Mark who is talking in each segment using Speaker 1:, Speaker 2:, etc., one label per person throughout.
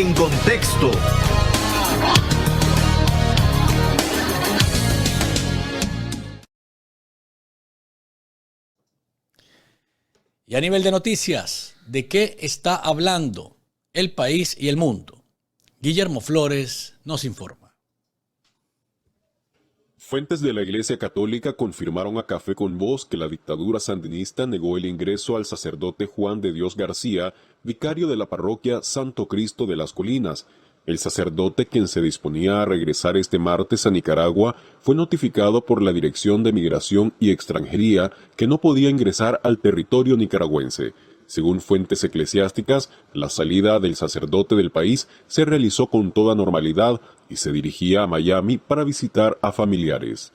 Speaker 1: En Contexto.
Speaker 2: Y a nivel de noticias, ¿de qué está hablando el país y el mundo? Guillermo Flores nos informa.
Speaker 3: Fuentes de la Iglesia Católica confirmaron a Café con Voz que la dictadura sandinista negó el ingreso al sacerdote Juan de Dios García, vicario de la parroquia Santo Cristo de las Colinas. El sacerdote, quien se disponía a regresar este martes a Nicaragua, fue notificado por la Dirección de Migración y Extranjería que no podía ingresar al territorio nicaragüense. Según fuentes eclesiásticas, la salida del sacerdote del país se realizó con toda normalidad y se dirigía a Miami para visitar a familiares.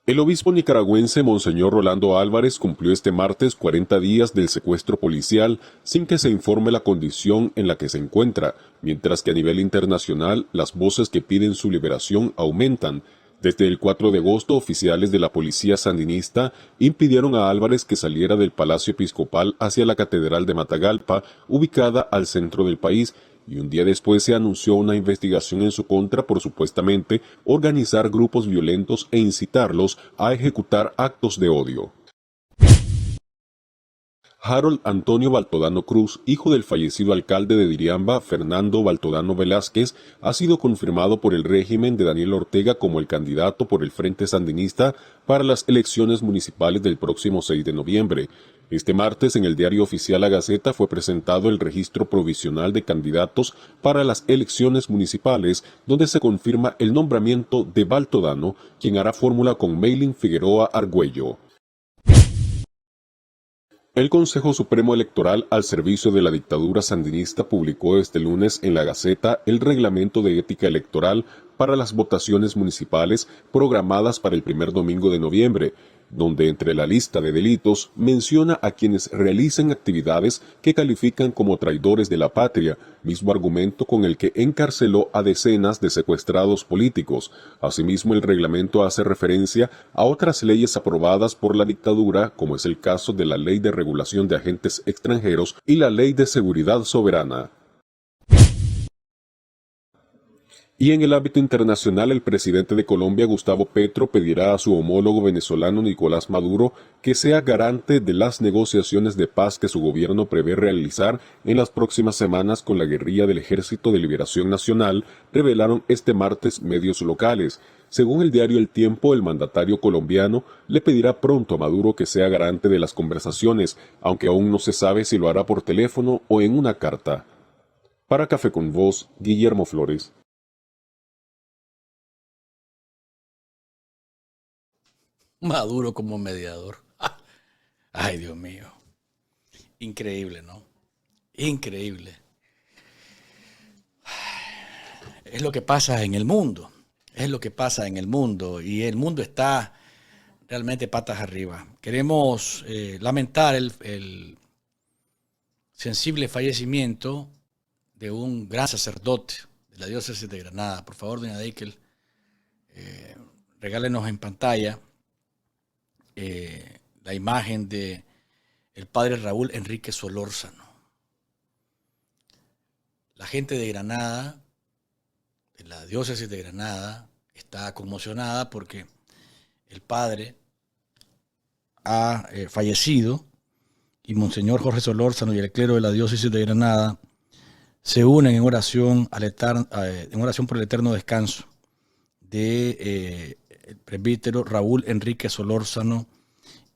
Speaker 3: El obispo nicaragüense Monseñor Rolando Álvarez cumplió este martes 40 días del secuestro policial sin que se informe la condición en la que se encuentra, mientras que a nivel internacional las voces que piden su liberación aumentan. Desde el 4 de agosto, oficiales de la policía sandinista impidieron a Álvarez que saliera del Palacio Episcopal hacia la Catedral de Matagalpa, ubicada al centro del país, y un día después se anunció una investigación en su contra por supuestamente organizar grupos violentos e incitarlos a ejecutar actos de odio. Harold Antonio Baltodano Cruz, hijo del fallecido alcalde de Diriamba, Fernando Baltodano Velázquez, ha sido confirmado por el régimen de Daniel Ortega como el candidato por el Frente Sandinista para las elecciones municipales del próximo 6 de noviembre. Este martes en el diario oficial La Gaceta fue presentado el registro provisional de candidatos para las elecciones municipales, donde se confirma el nombramiento de Baltodano, quien hará fórmula con Meilin Figueroa Argüello. El Consejo Supremo Electoral al servicio de la dictadura sandinista publicó este lunes en La Gaceta el reglamento de ética electoral para las votaciones municipales programadas para el primer domingo de noviembre, donde entre la lista de delitos menciona a quienes realicen actividades que califican como traidores de la patria, mismo argumento con el que encarceló a decenas de secuestrados políticos. Asimismo, el reglamento hace referencia a otras leyes aprobadas por la dictadura, como es el caso de la Ley de Regulación de Agentes Extranjeros y la Ley de Seguridad Soberana. Y en el ámbito internacional, el presidente de Colombia, Gustavo Petro, pedirá a su homólogo venezolano Nicolás Maduro que sea garante de las negociaciones de paz que su gobierno prevé realizar en las próximas semanas con la guerrilla del Ejército de Liberación Nacional, revelaron este martes medios locales. Según el diario El Tiempo, el mandatario colombiano le pedirá pronto a Maduro que sea garante de las conversaciones, aunque aún no se sabe si lo hará por teléfono o en una carta. Para Café con Voz, Guillermo Flores.
Speaker 2: Maduro como mediador. Ay, Dios mío. Increíble, ¿no? Increíble. Es lo que pasa en el mundo. Es lo que pasa en el mundo. Y el mundo está realmente patas arriba. Queremos lamentar el sensible fallecimiento de un gran sacerdote de la diócesis de Granada. Por favor, doña Deikel, regálenos en pantalla la imagen de el padre Raúl Enrique Solórzano. La gente de Granada, de la diócesis de Granada, está conmocionada porque el padre ha fallecido y Monseñor Jorge Solórzano y el clero de la diócesis de Granada se unen en oración, en oración por el eterno descanso de el presbítero Raúl Enrique Solórzano,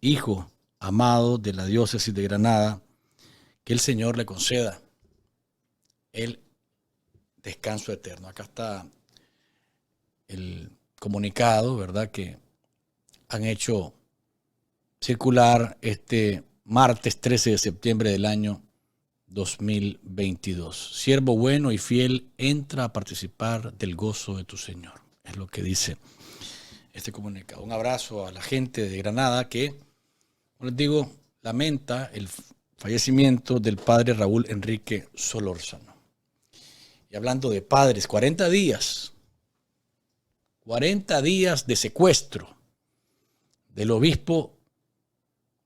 Speaker 2: hijo amado de la diócesis de Granada, que el Señor le conceda el descanso eterno. Acá está el comunicado, ¿verdad?, que han hecho circular este martes 13 de septiembre del año 2022. Siervo bueno y fiel, entra a participar del gozo de tu Señor. Es lo que dice este comunicado. Un abrazo a la gente de Granada que, como les digo, lamenta el fallecimiento del padre Raúl Enrique Solórzano. Y hablando de padres, 40 días de secuestro del obispo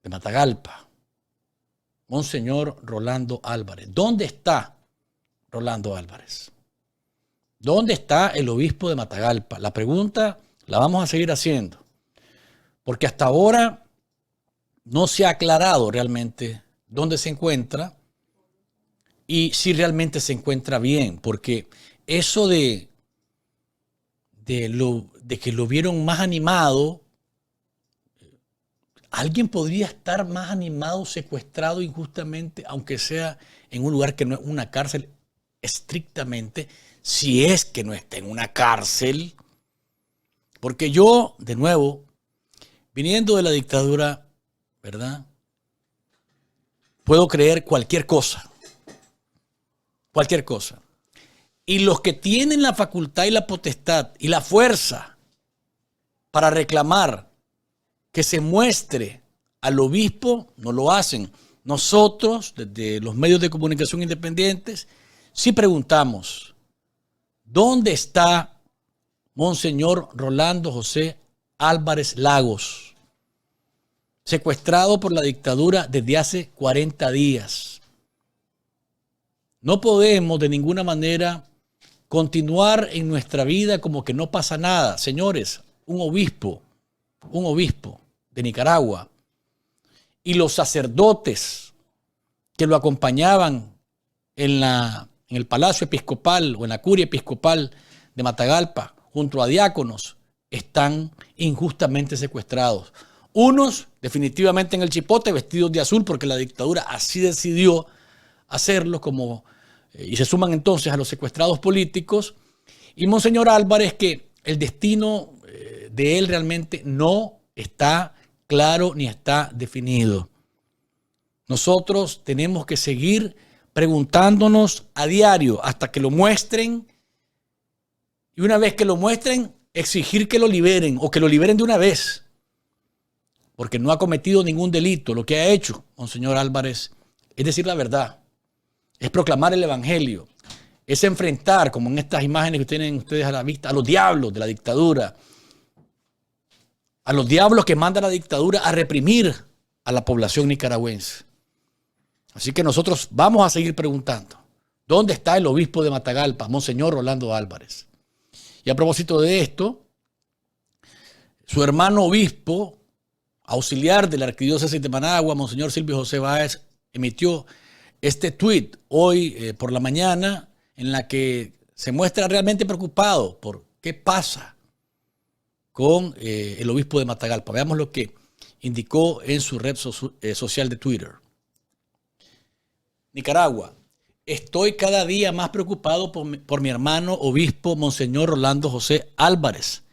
Speaker 2: de Matagalpa, Monseñor Rolando Álvarez. ¿Dónde está Rolando Álvarez? ¿Dónde está el obispo de Matagalpa? La pregunta la vamos a seguir haciendo, porque hasta ahora no se ha aclarado realmente dónde se encuentra y si realmente se encuentra bien, porque eso de que lo vieron más animado, alguien podría estar más animado, secuestrado injustamente, aunque sea en un lugar que no es una cárcel estrictamente, si es que no está en una cárcel. Porque yo, de nuevo, viniendo de la dictadura, ¿verdad? Puedo creer cualquier cosa. Cualquier cosa. Y los que tienen la facultad y la potestad y la fuerza para reclamar que se muestre al obispo, no lo hacen. Nosotros, desde los medios de comunicación independientes, sí preguntamos, ¿dónde está Monseñor Rolando José Álvarez Lagos, secuestrado por la dictadura desde hace 40 días? No podemos de ninguna manera continuar en nuestra vida como que no pasa nada. Señores, un obispo de Nicaragua y los sacerdotes que lo acompañaban en el Palacio Episcopal o en la Curia Episcopal de Matagalpa, junto a diáconos, están injustamente secuestrados. Unos definitivamente en el Chipote vestidos de azul porque la dictadura así decidió hacerlo y se suman entonces a los secuestrados políticos. Y Monseñor Álvarez, que el destino de él realmente no está claro ni está definido. Nosotros tenemos que seguir preguntándonos a diario hasta que lo muestren. Y una vez que lo muestren, exigir que lo liberen o que lo liberen de una vez. Porque no ha cometido ningún delito. Lo que ha hecho Monseñor Álvarez es decir la verdad. Es proclamar el evangelio. Es enfrentar, como en estas imágenes que tienen ustedes a la vista, a los diablos de la dictadura. A los diablos que manda la dictadura a reprimir a la población nicaragüense. Así que nosotros vamos a seguir preguntando. ¿Dónde está el obispo de Matagalpa, Monseñor Rolando Álvarez? Y a propósito de esto, su hermano obispo, auxiliar de la Arquidiócesis de Managua, Monseñor Silvio José Báez, emitió este tuit hoy por la mañana en la que se muestra realmente preocupado por qué pasa con el obispo de Matagalpa. Veamos lo que indicó en su red social de Twitter. Nicaragua. Estoy cada día más preocupado por mi hermano obispo Monseñor Rolando José Álvarez.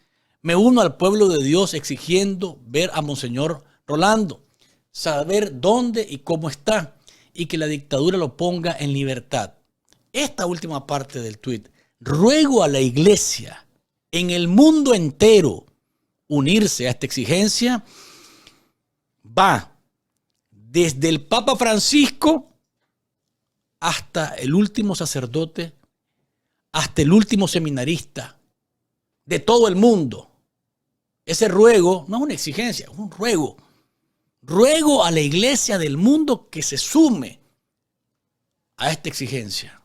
Speaker 2: Me uno al pueblo de Dios exigiendo ver a Monseñor Rolando, saber dónde y cómo está y que la dictadura lo ponga en libertad. Esta última parte del tuit. Ruego a la iglesia en el mundo entero unirse a esta exigencia. Va desde el Papa Francisco hasta el último sacerdote, hasta el último seminarista de todo el mundo. Ese ruego no es una exigencia, es un ruego. Ruego a la iglesia del mundo que se sume a esta exigencia.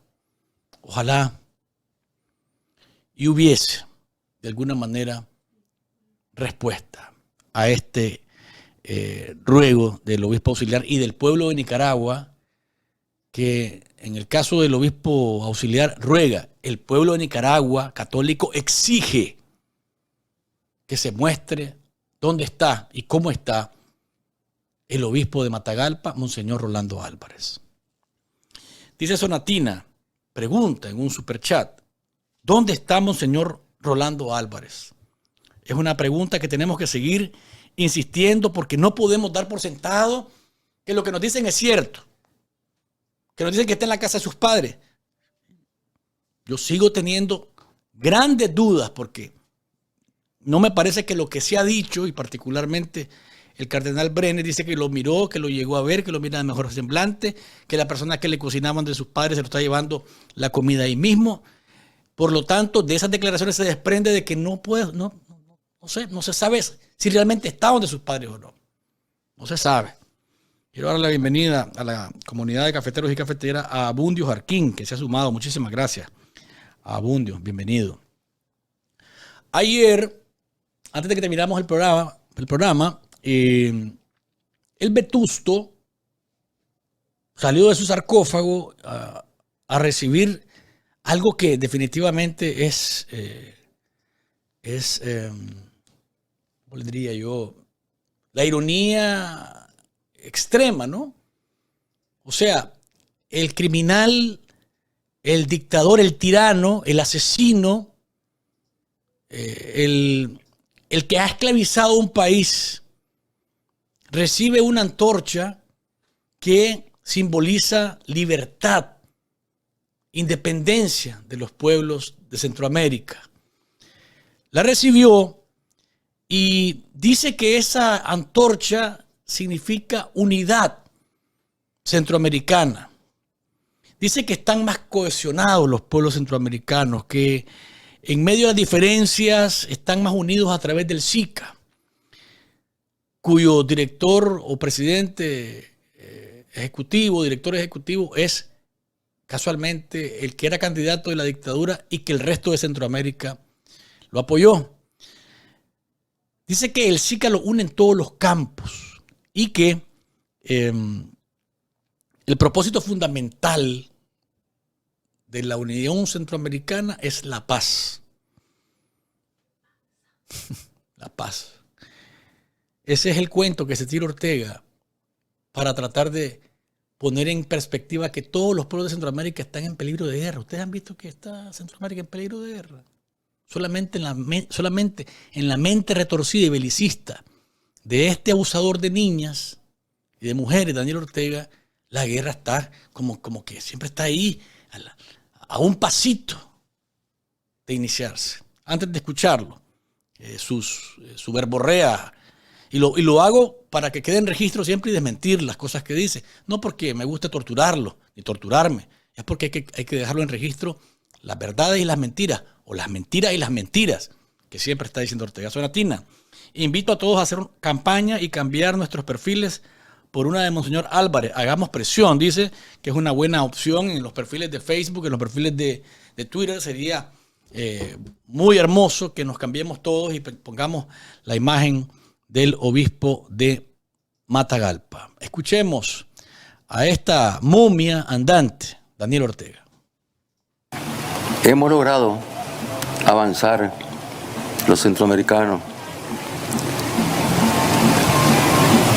Speaker 2: Ojalá y hubiese de alguna manera respuesta a este ruego del obispo auxiliar y del pueblo de Nicaragua, que en el caso del obispo auxiliar ruega, el pueblo de Nicaragua católico exige que se muestre dónde está y cómo está el obispo de Matagalpa, Monseñor Rolando Álvarez. Dice Sonatina, pregunta en un superchat, ¿dónde está Monseñor Rolando Álvarez? Es una pregunta que tenemos que seguir insistiendo porque no podemos dar por sentado que lo que nos dicen es cierto. Que nos dicen que está en la casa de sus padres. Yo sigo teniendo grandes dudas porque no me parece que lo que se ha dicho, y particularmente el cardenal Brenes dice que lo miró, que lo llegó a ver, que lo mira de mejor semblante, que la persona que le cocinaban de sus padres se lo está llevando la comida ahí mismo. Por lo tanto, de esas declaraciones se desprende de que no se sabe si realmente está donde sus padres o no. No se sabe. Quiero dar la bienvenida a la comunidad de cafeteros y cafeteras a Abundio Jarquín, que se ha sumado. Muchísimas gracias. A Abundio, bienvenido. Ayer, antes de que termináramos el programa, el Vetusto salió de su sarcófago a recibir algo que definitivamente ¿cómo le diría yo? La ironía extrema, ¿no? O sea, el criminal, el dictador, el tirano, el asesino, el que ha esclavizado un país, recibe una antorcha que simboliza libertad, independencia de los pueblos de Centroamérica. La recibió y dice que esa antorcha significa unidad centroamericana. Dice que están más cohesionados los pueblos centroamericanos, que en medio de las diferencias están más unidos a través del SICA, cuyo director o presidente director ejecutivo es casualmente el que era candidato de la dictadura y que el resto de Centroamérica lo apoyó. Dice que el SICA lo une en todos los campos y que el propósito fundamental de la Unión Centroamericana es la paz. La paz. Ese es el cuento que se tira Ortega para tratar de poner en perspectiva que todos los pueblos de Centroamérica están en peligro de guerra. ¿Ustedes han visto que está Centroamérica en peligro de guerra? Solamente en la mente retorcida y belicista de este abusador de niñas y de mujeres, Daniel Ortega, la guerra está como que siempre está ahí, a un pasito de iniciarse. Antes de escucharlo, su verborrea, y lo hago para que quede en registro siempre y desmentir las cosas que dice. No porque me guste torturarlo, ni torturarme, es porque hay que dejarlo en registro las verdades y las mentiras, o las mentiras y las mentiras, que siempre está diciendo Ortega. Suena Tina. Invito a todos a hacer campaña y cambiar nuestros perfiles por una de Monseñor Álvarez. Hagamos presión, dice que es una buena opción en los perfiles de Facebook, en los perfiles de Twitter. Sería muy hermoso que nos cambiemos todos y pongamos la imagen del obispo de Matagalpa. Escuchemos a esta momia andante, Daniel Ortega.
Speaker 1: Hemos logrado avanzar los centroamericanos.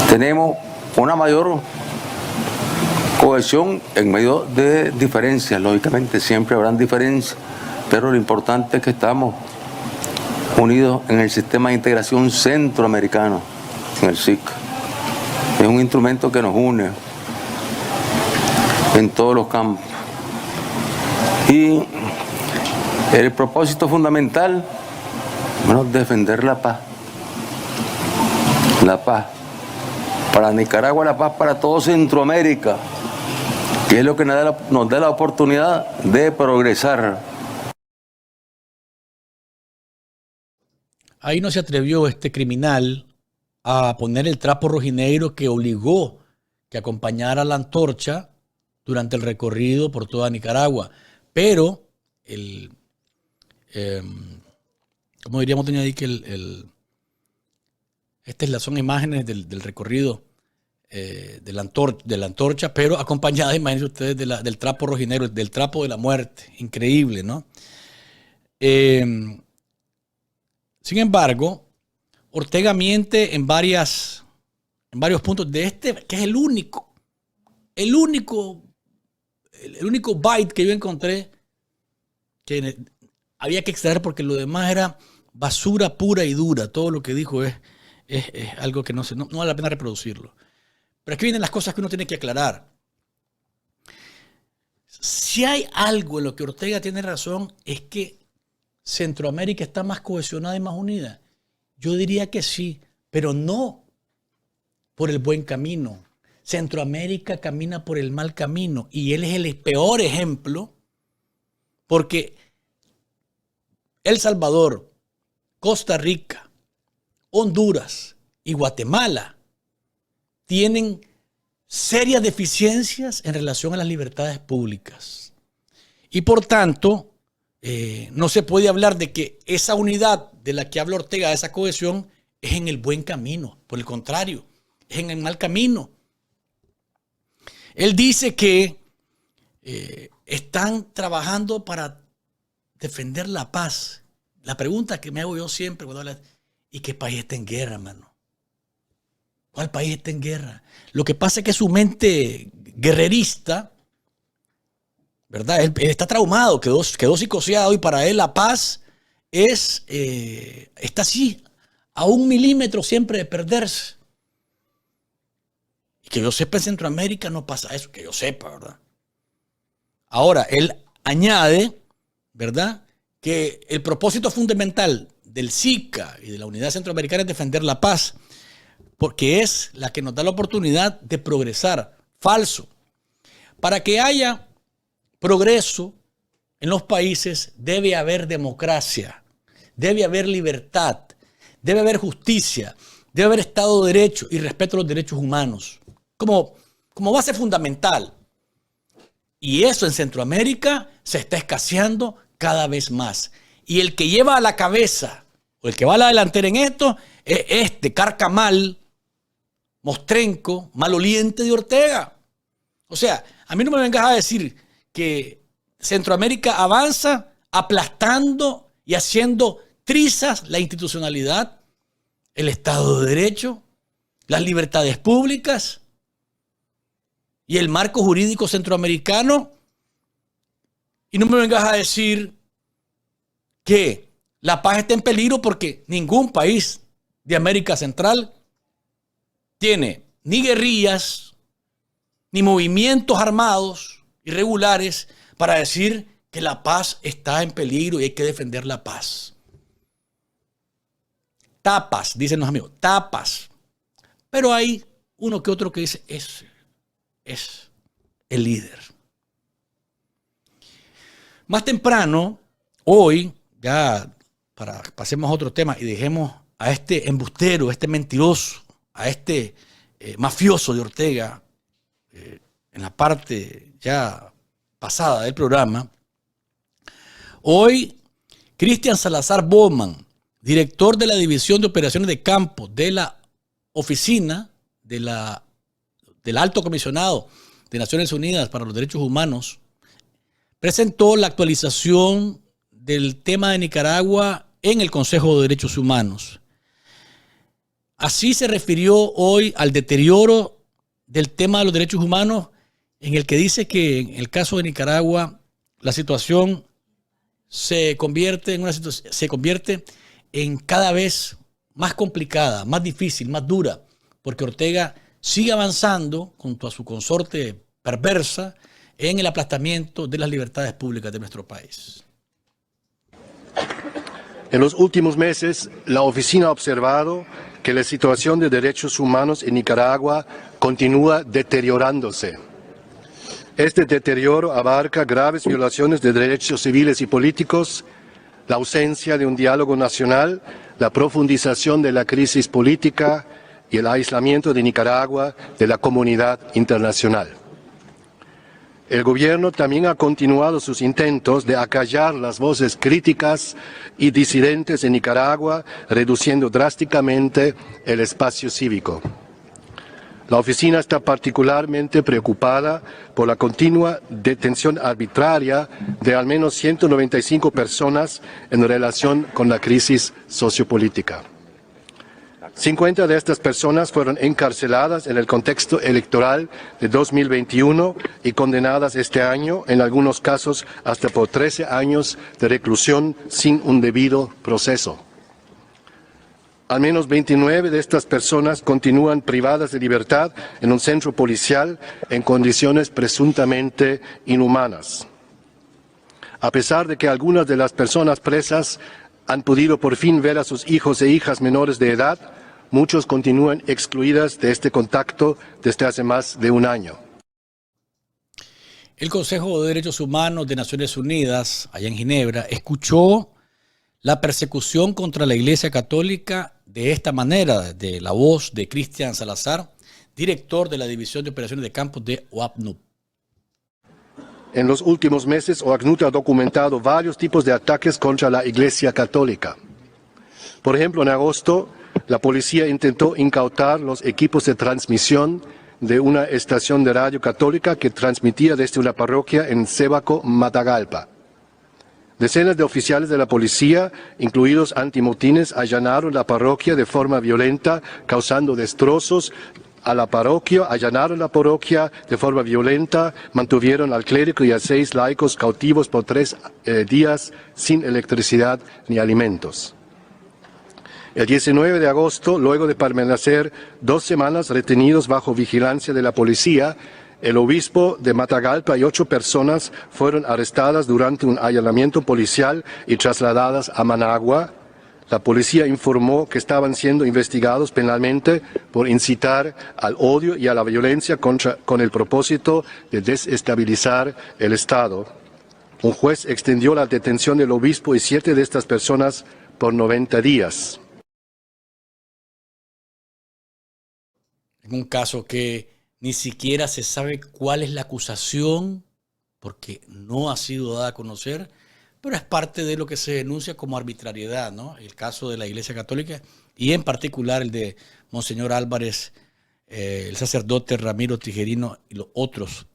Speaker 1: Tenemos una mayor cohesión en medio de diferencias. Lógicamente siempre habrán diferencias, pero lo importante es que estamos unidos en el sistema de integración centroamericano, en el SICA. Es un instrumento que nos une en todos los campos. Y el propósito fundamental, bueno, defender la paz. La paz. Para Nicaragua, la paz para todo Centroamérica, que es lo que nos da la oportunidad de progresar.
Speaker 2: Ahí no se atrevió este criminal a poner el trapo rojinegro que obligó que acompañara la antorcha durante el recorrido por toda Nicaragua. Pero como diríamos, tenía ahí que son imágenes del recorrido de la antorcha, pero acompañada, imagínense ustedes, del trapo rojinegro, del trapo de la muerte. Increíble, ¿no? Sin embargo, Ortega miente en varios puntos de que es el único byte que yo encontré que había que extraer, porque lo demás era basura pura y dura. Todo lo que dijo es algo que no vale la pena reproducirlo. Pero aquí vienen las cosas que uno tiene que aclarar. Si hay algo en lo que Ortega tiene razón, es que Centroamérica está más cohesionada y más unida. Yo diría que sí, pero no por el buen camino. Centroamérica camina por el mal camino y él es el peor ejemplo, porque El Salvador, Costa Rica, Honduras y Guatemala tienen serias deficiencias en relación a las libertades públicas. Y por tanto, no se puede hablar de que esa unidad de la que habla Ortega, esa cohesión, es en el buen camino. Por el contrario, es en el mal camino. Él dice que están trabajando para defender la paz. La pregunta que me hago yo siempre cuando habla, ¿y qué país está en guerra, mano? ¿Cuál país está en guerra? Lo que pasa es que su mente guerrerista, ¿verdad? Él está traumado, quedó psicoseado, y para él la paz está así, a 1 milímetro siempre de perderse. Y que yo sepa, en Centroamérica no pasa eso, que yo sepa, ¿verdad? Ahora, él añade, ¿verdad?, que el propósito fundamental del SICA y de la Unidad Centroamericana es defender la paz, porque es la que nos da la oportunidad de progresar. Falso. Para que haya progreso en los países debe haber democracia, debe haber libertad, debe haber justicia, debe haber Estado de Derecho y respeto a los derechos humanos como base fundamental. Y eso en Centroamérica se está escaseando cada vez más. Y el que lleva a la cabeza, o el que va a la delantera en esto, es este carcamal, mostrenco, maloliente de Ortega. O sea, a mí no me vengas a decir que Centroamérica avanza aplastando y haciendo trizas la institucionalidad, el Estado de Derecho, las libertades públicas y el marco jurídico centroamericano. Y no me vengas a decir que la paz está en peligro, porque ningún país de América Central tiene ni guerrillas, ni movimientos armados irregulares para decir que la paz está en peligro y hay que defender la paz. Tapas, dicen los amigos, tapas. Pero hay uno que otro que dice, es el líder. Más temprano, hoy, ya pasemos a otro tema y dejemos a este embustero, a este mentiroso, a este mafioso de Ortega, en la parte ya pasada del programa. Hoy, Cristian Salazar Bowman, director de la División de Operaciones de Campo de la Oficina del Alto Comisionado de Naciones Unidas para los Derechos Humanos, presentó la actualización del tema de Nicaragua en el Consejo de Derechos Humanos. Así se refirió hoy al deterioro del tema de los derechos humanos, en el que dice que en el caso de Nicaragua la situación se convierte en cada vez más complicada, más difícil, más dura, porque Ortega sigue avanzando junto a su consorte perversa en el aplastamiento de las libertades públicas de nuestro país.
Speaker 4: En los últimos meses, la oficina ha observado que la situación de derechos humanos en Nicaragua continúa deteriorándose. Este deterioro abarca graves violaciones de derechos civiles y políticos, la ausencia de un diálogo nacional, la profundización de la crisis política y el aislamiento de Nicaragua de la comunidad internacional. El gobierno también ha continuado sus intentos de acallar las voces críticas y disidentes en Nicaragua, reduciendo drásticamente el espacio cívico. La oficina está particularmente preocupada por la continua detención arbitraria de al menos 195 personas en relación con la crisis sociopolítica. 50 de estas personas fueron encarceladas en el contexto electoral de 2021 y condenadas este año, en algunos casos hasta por 13 años de reclusión sin un debido proceso. Al menos 29 de estas personas continúan privadas de libertad en un centro policial en condiciones presuntamente inhumanas. A pesar de que algunas de las personas presas han podido por fin ver a sus hijos e hijas menores de edad, muchos continúan excluidas de este contacto desde hace más de un año.
Speaker 2: El Consejo de Derechos Humanos de Naciones Unidas, allá en Ginebra, escuchó la persecución contra la Iglesia Católica de esta manera, de la voz de Cristian Salazar, director de la División de Operaciones de Campos de OACNUR.
Speaker 4: En los últimos meses, OACNUR ha documentado varios tipos de ataques contra la Iglesia Católica. Por ejemplo, en agosto, la policía intentó incautar los equipos de transmisión de una estación de radio católica que transmitía desde una parroquia en Sébaco, Matagalpa. Decenas de oficiales de la policía, incluidos antimotines, allanaron la parroquia de forma violenta, causando destrozos a la parroquia, allanaron la parroquia de forma violenta, mantuvieron al clérigo y a 6 laicos cautivos por 3 días sin electricidad ni alimentos. El 19 de agosto, luego de permanecer 2 semanas retenidos bajo vigilancia de la policía, el obispo de Matagalpa y 8 personas fueron arrestadas durante un allanamiento policial y trasladadas a Managua. La policía informó que estaban siendo investigados penalmente por incitar al odio y a la violencia con el propósito de desestabilizar el Estado. Un juez extendió la detención del obispo y 7 de estas personas por 90 días.
Speaker 2: En un caso que ni siquiera se sabe cuál es la acusación, porque no ha sido dada a conocer, pero es parte de lo que se denuncia como arbitrariedad, ¿no? El caso de la Iglesia Católica y en particular el de Monseñor Álvarez, el sacerdote Ramiro Tijerino y los otros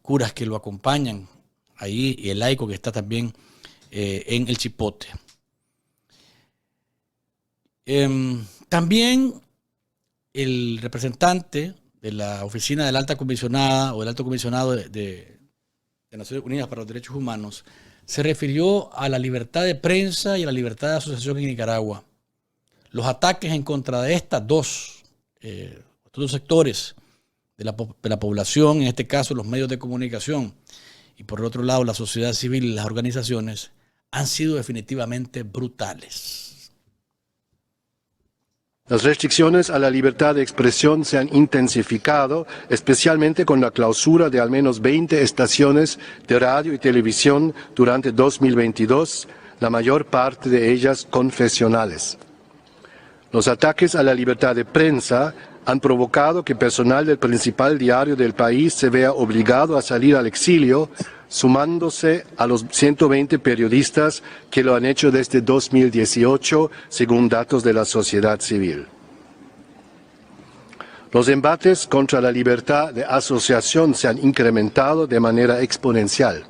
Speaker 2: curas que lo acompañan ahí y el laico que está también en el Chipote. También el representante de la oficina de la alta comisionada o del alto comisionado de Naciones Unidas para los Derechos Humanos se refirió a la libertad de prensa y a la libertad de asociación en Nicaragua. Los ataques en contra de estas dos sectores de la población, en este caso los medios de comunicación, y por el otro lado la sociedad civil y las organizaciones, han sido definitivamente brutales.
Speaker 4: Las restricciones a la libertad de expresión se han intensificado, especialmente con la clausura de al menos 20 estaciones de radio y televisión durante 2022, la mayor parte de ellas confesionales. Los ataques a la libertad de prensa han provocado que personal del principal diario del país se vea obligado a salir al exilio, sumándose a los 120 periodistas que lo han hecho desde 2018, según datos de la sociedad civil. Los embates contra la libertad de asociación se han incrementado de manera exponencial.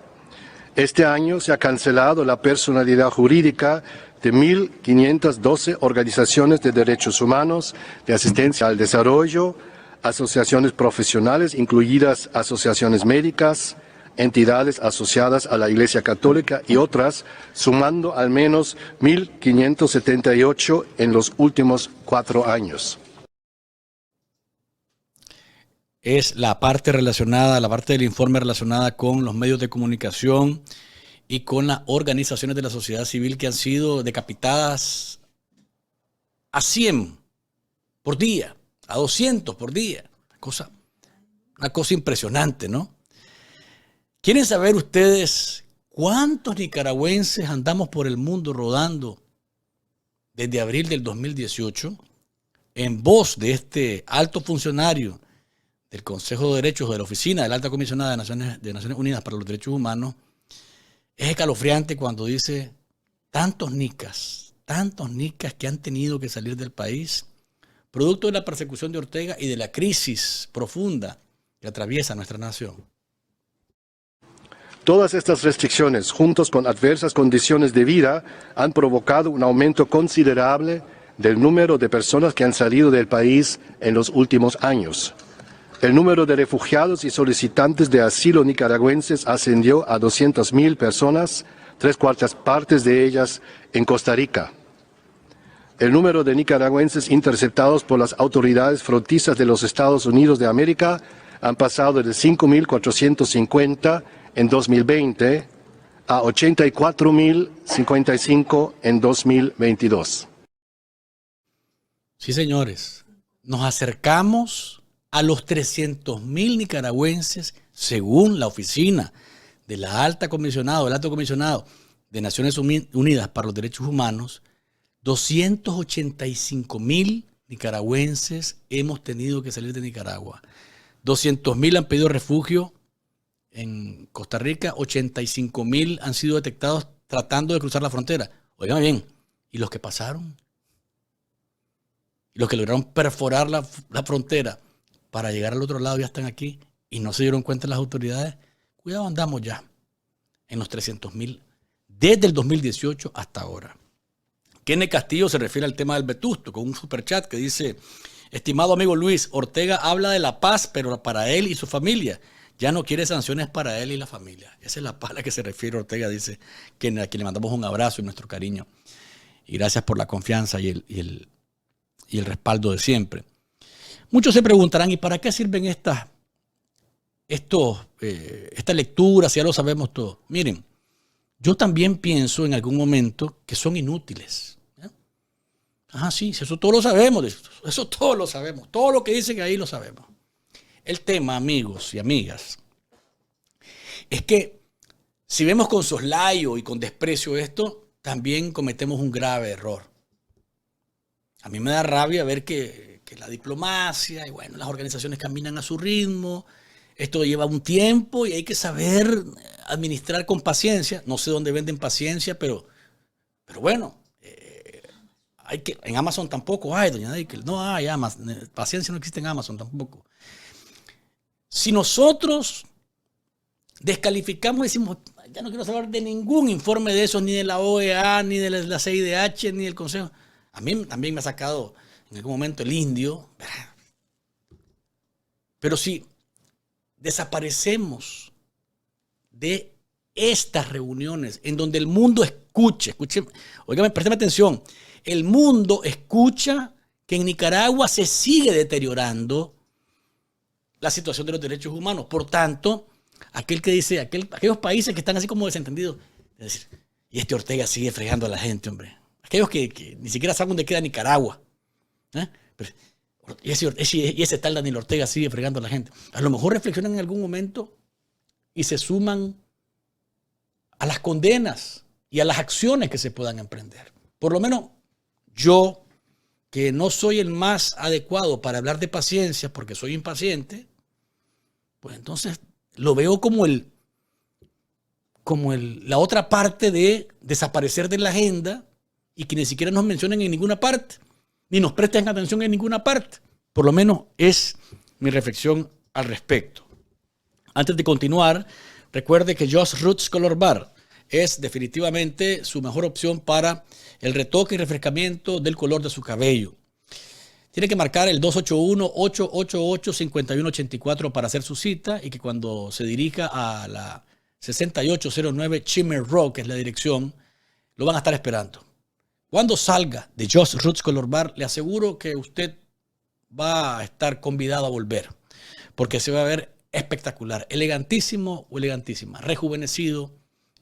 Speaker 4: Este año se ha cancelado la personalidad jurídica de 1.512 organizaciones de derechos humanos, de asistencia al desarrollo, asociaciones profesionales, incluidas asociaciones médicas, entidades asociadas a la Iglesia Católica y otras, sumando al menos 1.578 en los últimos 4 años.
Speaker 2: Es la parte relacionada, la parte del informe relacionada con los medios de comunicación y con las organizaciones de la sociedad civil que han sido decapitadas a 100 por día, a 200 por día. Una cosa impresionante, ¿no? ¿Quieren saber ustedes cuántos nicaragüenses andamos por el mundo rodando desde abril del 2018? En voz de este alto funcionario del Consejo de Derechos de la Oficina de la Alta Comisionada de Naciones Unidas para los Derechos Humanos, es escalofriante cuando dice tantos nicas que han tenido que salir del país, producto de la persecución de Ortega y de la crisis profunda que atraviesa nuestra nación.
Speaker 4: Todas estas restricciones, juntos con adversas condiciones de vida, han provocado un aumento considerable del número de personas que han salido del país en los últimos años. El número de refugiados y solicitantes de asilo nicaragüenses ascendió a 200.000 personas, 3/4 partes de ellas en Costa Rica. El número de nicaragüenses interceptados por las autoridades fronterizas de los Estados Unidos de América han pasado de 5.450 en 2020 a 84.055 en 2022.
Speaker 2: Sí, señores, nos acercamos a los 300.000 nicaragüenses, según la oficina de la alto comisionado de Naciones Unidas para los Derechos Humanos. 285.000 nicaragüenses hemos tenido que salir de Nicaragua. 200.000 han pedido refugio en Costa Rica, 85.000 han sido detectados tratando de cruzar la frontera. Oigan bien, ¿y los que pasaron? ¿Y los que lograron perforar la frontera para llegar al otro lado ya están aquí y no se dieron cuenta las autoridades? Cuidado, andamos ya en los 300.000 desde el 2018 hasta ahora. Kenneth Castillo se refiere al tema del Vetusto con un superchat que dice: estimado amigo Luis, Ortega habla de la paz, pero para él y su familia. Ya no quiere sanciones para él y la familia. Esa es la paz a la que se refiere Ortega, dice Kenneth, a quien le mandamos un abrazo y nuestro cariño. Y gracias por la confianza y el respaldo de siempre. Muchos se preguntarán, ¿y para qué sirven esta lectura si ya lo sabemos todo? Miren, yo también pienso en algún momento que son inútiles. Sí, eso todos lo sabemos. Eso todos lo sabemos. Todo lo que dicen ahí lo sabemos. El tema, amigos y amigas, es que si vemos con soslayo y con desprecio esto, también cometemos un grave error. A mí me da rabia ver que la diplomacia y bueno, las organizaciones caminan a su ritmo. Esto lleva un tiempo y hay que saber administrar con paciencia. No sé dónde venden paciencia, pero bueno, en Amazon tampoco hay, doña Deikel. No hay Amazon. Paciencia no existe en Amazon tampoco. Si nosotros descalificamos y decimos, ya no quiero saber de ningún informe de esos, ni de la OEA, ni de la CIDH, ni del Consejo. A mí también me ha sacado en algún momento el indio. Pero si desaparecemos de estas reuniones en donde el mundo escuche, oígame, préstame atención, el mundo escucha que en Nicaragua se sigue deteriorando la situación de los derechos humanos. Por tanto, aquel que dice, aquellos países que están así como desentendidos, es decir, y este Ortega sigue fregando a la gente, hombre. Aquellos que ni siquiera saben dónde queda Nicaragua. Y ese tal Daniel Ortega sigue fregando a la gente. A lo mejor reflexionan en algún momento y se suman a las condenas y a las acciones que se puedan emprender. Por lo menos yo, que no soy el más adecuado para hablar de paciencia porque soy impaciente, pues entonces lo veo como la otra parte de desaparecer de la agenda y que ni siquiera nos mencionen en ninguna parte, ni nos presten atención en ninguna parte. Por lo menos es mi reflexión al respecto. Antes de continuar, recuerde que Just Roots Color Bar es definitivamente su mejor opción para el retoque y refrescamiento del color de su cabello. Tiene que marcar el 281-888-5184 para hacer su cita y que cuando se dirija a la 6809 Shimmer Rock, que es la dirección, lo van a estar esperando. Cuando salga de Just Roots Color Bar, le aseguro que usted va a estar convidado a volver, porque se va a ver espectacular, elegantísimo o elegantísima, rejuvenecido,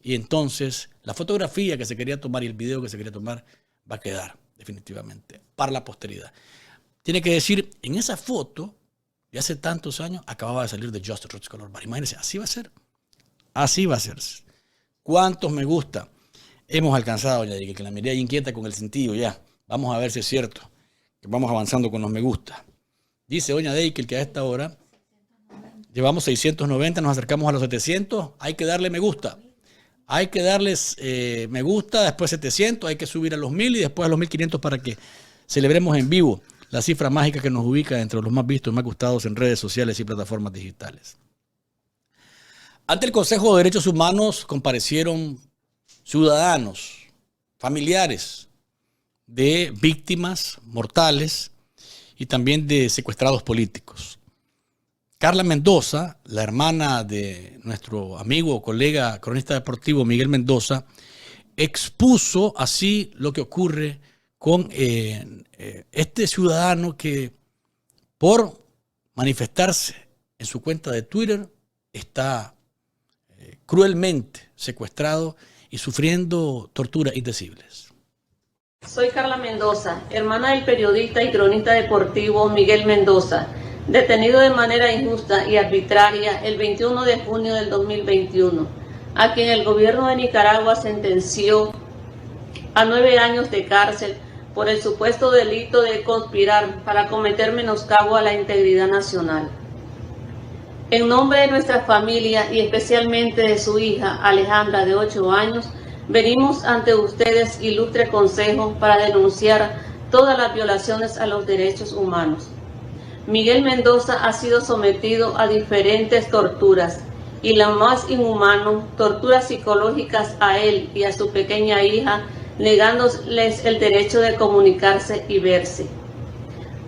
Speaker 2: y entonces la fotografía que se quería tomar y el video que se quería tomar va a quedar definitivamente para la posteridad. Tiene que decir, en esa foto de hace tantos años acababa de salir de Just Roots Color Bar. Imagínense, así va a ser. Así va a ser. ¿Cuántos me gusta hemos alcanzado, ya dije, que la miré inquieta con el cintillo ya? Vamos a ver si es cierto, que vamos avanzando con los me gusta. Dice doña Deikel que a esta hora llevamos 690, nos acercamos a los 700, hay que darle me gusta. Hay que darles me gusta, después 700, hay que subir a los 1000 y después a los 1500 para que celebremos en vivo la cifra mágica que nos ubica entre los más vistos y más gustados en redes sociales y plataformas digitales. Ante el Consejo de Derechos Humanos comparecieron ciudadanos, familiares de víctimas mortales y también de secuestrados políticos. Carla Mendoza, la hermana de nuestro amigo, colega, cronista deportivo Miguel Mendoza, expuso así lo que ocurre con este ciudadano que por manifestarse en su cuenta de Twitter está cruelmente secuestrado y sufriendo torturas indecibles.
Speaker 5: Soy Carla Mendoza, hermana del periodista y cronista deportivo Miguel Mendoza, detenido de manera injusta y arbitraria el 21 de junio del 2021, a quien el gobierno de Nicaragua sentenció a 9 años de cárcel por el supuesto delito de conspirar para cometer menoscabo a la integridad nacional. En nombre de nuestra familia y especialmente de su hija Alejandra, de 8 años, venimos ante ustedes, ilustre consejo, para denunciar todas las violaciones a los derechos humanos. Miguel Mendoza ha sido sometido a diferentes torturas y la más inhumano, torturas psicológicas a él y a su pequeña hija, negándoles el derecho de comunicarse y verse.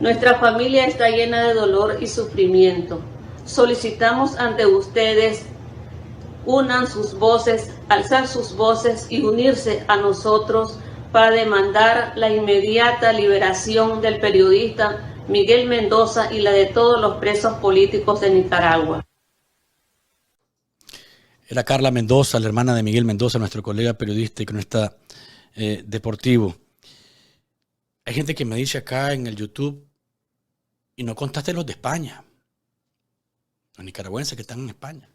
Speaker 5: Nuestra familia está llena de dolor y sufrimiento. Solicitamos ante ustedes unan sus voces, alzar sus voces y unirse a nosotros para demandar la inmediata liberación del periodista Miguel Mendoza y la de todos los presos políticos de Nicaragua.
Speaker 2: Era Carla Mendoza, la hermana de Miguel Mendoza, nuestro colega periodista y cronista deportivo. Hay gente que me dice acá en el YouTube, y no contaste los de España, los nicaragüenses que están en España,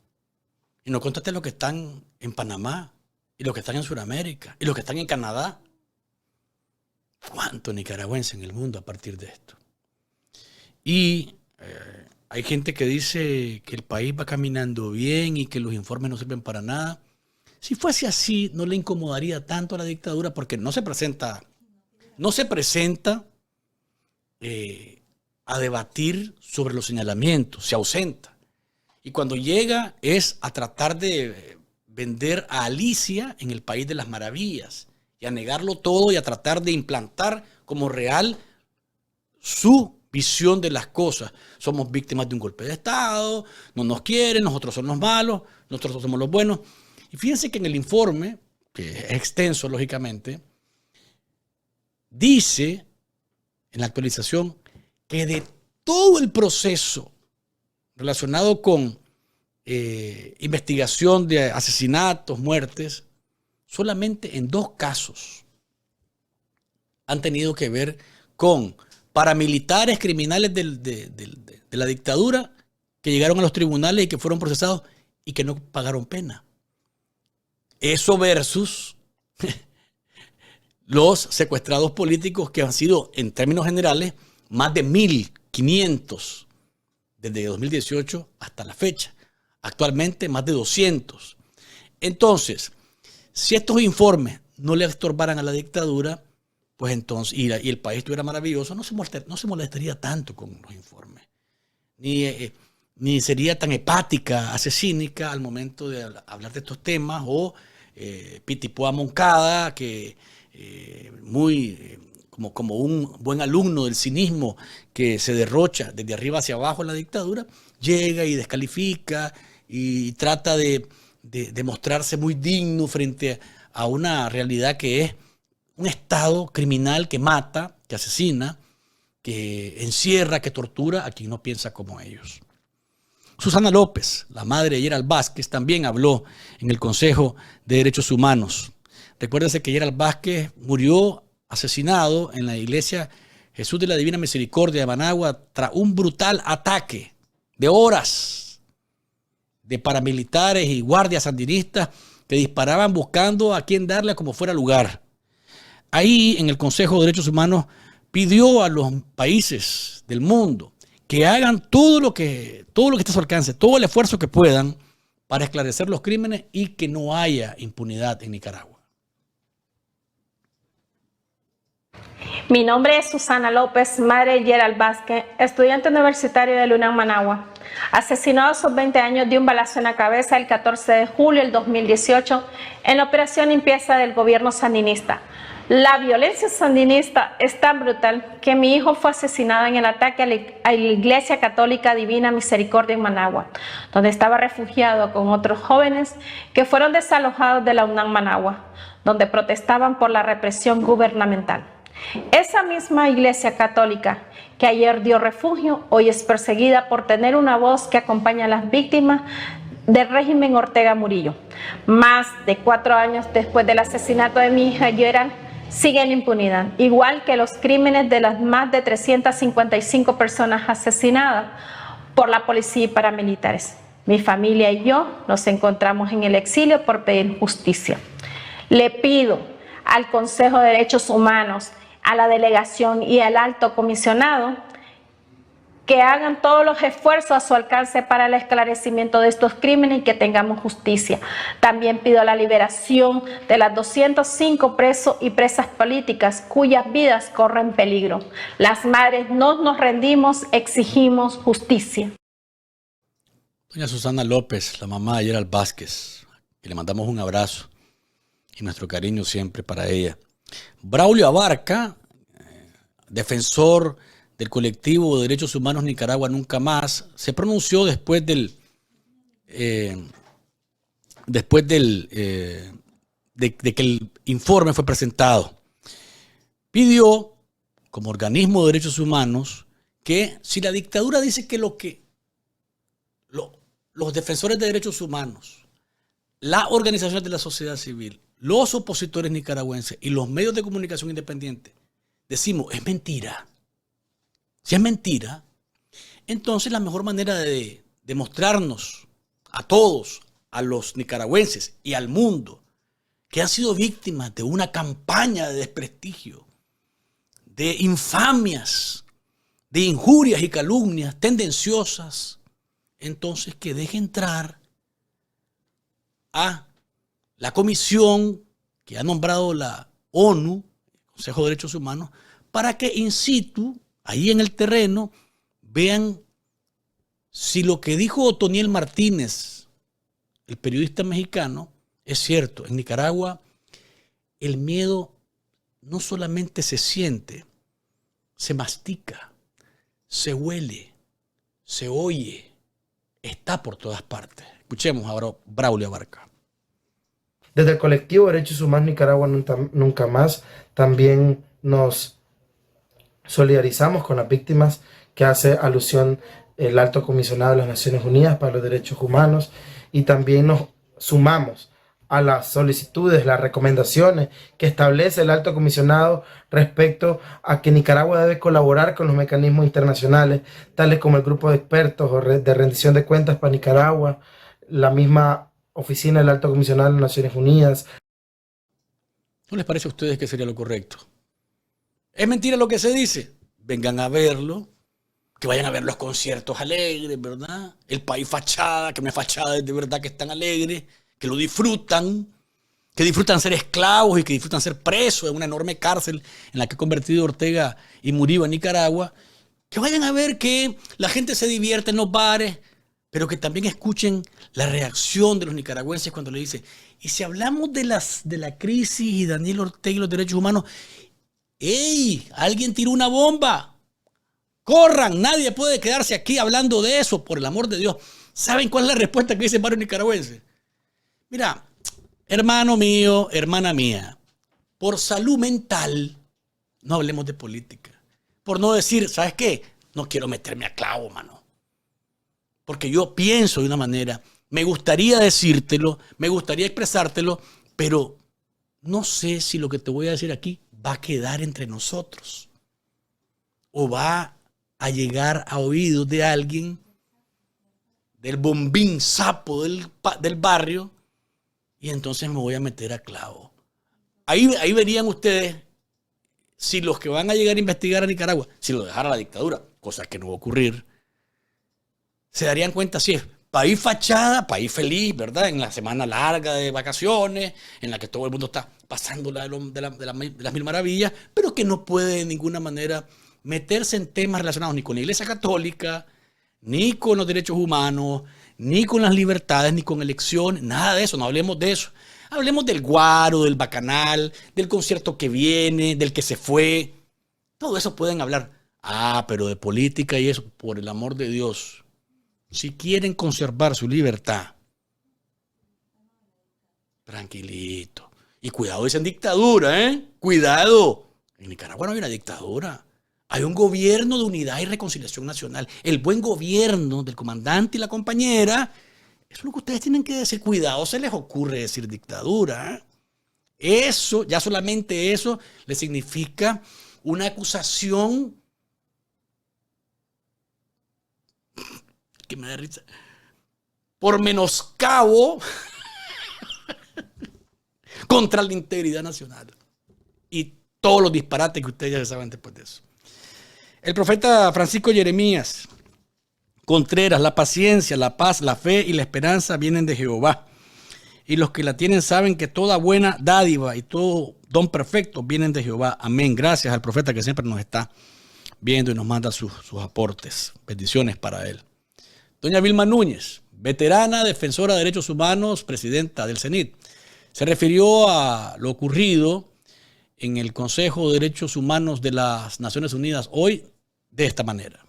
Speaker 2: y no contaste los que están en Panamá, y los que están en Sudamérica, y los que están en Canadá. ¿Cuántos nicaragüenses en el mundo a partir de esto? Y hay gente que dice que el país va caminando bien y que los informes no sirven para nada. Si fuese así, no le incomodaría tanto a la dictadura, porque no se presenta a debatir sobre los señalamientos, se ausenta. Y cuando llega es a tratar de vender a Alicia en el País de las Maravillas y a negarlo todo y a tratar de implantar como real su visión de las cosas. Somos víctimas de un golpe de Estado, no nos quieren, nosotros somos los malos, nosotros somos los buenos. Y fíjense que en el informe, que es extenso lógicamente, dice en la actualización que de todo el proceso relacionado con investigación de asesinatos, muertes, solamente en 2 casos han tenido que ver con paramilitares criminales de la dictadura que llegaron a los tribunales y que fueron procesados y que no pagaron pena. Eso versus los secuestrados políticos, que han sido, en términos generales, más de 1.500 desde 2018 hasta la fecha. Actualmente más de 200. Entonces, si estos informes no le estorbaran a la dictadura, pues entonces, y el país estuviera maravilloso, no se molestaría tanto con los informes. Ni sería tan hepática, asesínica al momento de hablar de estos temas, o Pitipoa Moncada, que como un buen alumno del cinismo que se derrocha desde arriba hacia abajo en la dictadura, llega y descalifica y trata de mostrarse muy digno frente a una realidad que es un Estado criminal que mata, que asesina, que encierra, que tortura a quien no piensa como ellos. Susana López, la madre de Gerald Vázquez, también habló en el Consejo de Derechos Humanos. Recuérdense que Gerald Vázquez murió asesinado en la iglesia Jesús de la Divina Misericordia de Managua tras un brutal ataque de horas de paramilitares y guardias sandinistas que disparaban buscando a quien darle como fuera lugar. Ahí en el Consejo de Derechos Humanos pidió a los países del mundo que hagan todo lo que esté a su alcance, todo el esfuerzo que puedan para esclarecer los crímenes y que no haya impunidad en Nicaragua.
Speaker 6: Mi nombre es Susana López, madre de Gerald Vázquez, estudiante universitario de la UNAM Managua, asesinado a sus 20 años de un balazo en la cabeza el 14 de julio del 2018 en la operación limpieza del gobierno sandinista. La violencia sandinista es tan brutal que mi hijo fue asesinado en el ataque a la Iglesia Católica Divina Misericordia en Managua, donde estaba refugiado con otros jóvenes que fueron desalojados de la UNAM Managua, donde protestaban por la represión gubernamental. Esa misma Iglesia Católica que ayer dio refugio, hoy es perseguida por tener una voz que acompaña a las víctimas del régimen Ortega Murillo. Más de 4 años después del asesinato de mi hija Gerald, sigue en impunidad, igual que los crímenes de las más de 355 personas asesinadas por la policía y paramilitares. Mi familia y yo nos encontramos en el exilio por pedir justicia. Le pido al Consejo de Derechos Humanos, a la delegación y al alto comisionado que hagan todos los esfuerzos a su alcance para el esclarecimiento de estos crímenes y que tengamos justicia. También pido la liberación de las 205 presos y presas políticas cuyas vidas corren peligro. Las madres no nos rendimos, exigimos justicia.
Speaker 2: Doña Susana López, la mamá de Gerald Vázquez, que le mandamos un abrazo y nuestro cariño siempre para ella. Braulio Abarca, defensor del colectivo de derechos humanos Nicaragua Nunca Más, se pronunció después de que el informe fue presentado. Pidió, como organismo de derechos humanos, que si la dictadura dice que los defensores de derechos humanos, las organizaciones de la sociedad civil, los opositores nicaragüenses y los medios de comunicación independientes decimos es mentira, si es mentira, entonces la mejor manera de demostrarnos a todos, a los nicaragüenses y al mundo, que han sido víctimas de una campaña de desprestigio, de infamias, de injurias y calumnias tendenciosas, entonces que deje entrar a la comisión que ha nombrado la ONU, el Consejo de Derechos Humanos, para que in situ, ahí en el terreno, vean si lo que dijo Otoniel Martínez, el periodista mexicano, es cierto. En Nicaragua el miedo no solamente se siente, se mastica, se huele, se oye, está por todas partes. Escuchemos ahora Braulio Abarca.
Speaker 7: Desde el colectivo Derechos Humanos Nicaragua Nunca Más también nos solidarizamos con las víctimas que hace alusión el Alto Comisionado de las Naciones Unidas para los Derechos Humanos, y también nos sumamos a las solicitudes, las recomendaciones que establece el Alto Comisionado respecto a que Nicaragua debe colaborar con los mecanismos internacionales, tales como el Grupo de Expertos de Rendición de Cuentas para Nicaragua, la misma Oficina del Alto Comisionado de las Naciones Unidas.
Speaker 2: ¿No les parece a ustedes que sería lo correcto? ¿Es mentira lo que se dice? Vengan a verlo, que vayan a ver los conciertos alegres, ¿verdad? El país fachada, que no es fachada, es de verdad que están alegres, que lo disfrutan, que disfrutan ser esclavos y que disfrutan ser presos en una enorme cárcel en la que ha convertido Ortega y Murillo en Nicaragua. Que vayan a ver que la gente se divierte en los bares, pero que también escuchen la reacción de los nicaragüenses cuando le dicen, y si hablamos de la crisis y Daniel Ortega y los derechos humanos, ¡ey! Alguien tiró una bomba. Corran, nadie puede quedarse aquí hablando de eso, por el amor de Dios. ¿Saben cuál es la respuesta que dicen varios nicaragüenses? Mira, hermano mío, hermana mía, por salud mental, no hablemos de política. Por no decir, ¿sabes qué? No quiero meterme a clavo, mano. Porque yo pienso de una manera, me gustaría decírtelo, me gustaría expresártelo, pero no sé si lo que te voy a decir aquí va a quedar entre nosotros o va a llegar a oídos de alguien, del bombín sapo del barrio, y entonces me voy a meter a clavo. Ahí verían ustedes si los que van a llegar a investigar a Nicaragua, si lo dejara la dictadura, cosa que no va a ocurrir, se darían cuenta si es país fachada, país feliz, ¿verdad? En la semana larga de vacaciones, en la que todo el mundo está pasando de las mil maravillas, pero que no puede de ninguna manera meterse en temas relacionados ni con la Iglesia Católica, ni con los derechos humanos, ni con las libertades, ni con elecciones, nada de eso, no hablemos de eso. Hablemos del guaro, del bacanal, del concierto que viene, del que se fue. Todo eso pueden hablar. Pero de política y eso, por el amor de Dios, si quieren conservar su libertad, tranquilito. Y cuidado, dicen dictadura, ¿eh? Cuidado. En Nicaragua no hay una dictadura. Hay un gobierno de unidad y reconciliación nacional. El buen gobierno del comandante y la compañera. Eso es lo que ustedes tienen que decir. Cuidado, se les ocurre decir dictadura. Eso, ya solamente eso, le significa una acusación que me da risa. Por menoscabo contra la integridad nacional. Y todos los disparates que ustedes ya saben después de eso. El profeta Francisco Jeremías Contreras: la paciencia, la paz, la fe y la esperanza vienen de Jehová. Y los que la tienen saben que toda buena dádiva y todo don perfecto vienen de Jehová. Amén. Gracias al profeta que siempre nos está viendo y nos manda sus aportes. Bendiciones para él. Doña Vilma Núñez, veterana, defensora de derechos humanos, presidenta del CENIT, se refirió a lo ocurrido en el Consejo de Derechos Humanos de las Naciones Unidas hoy de esta manera.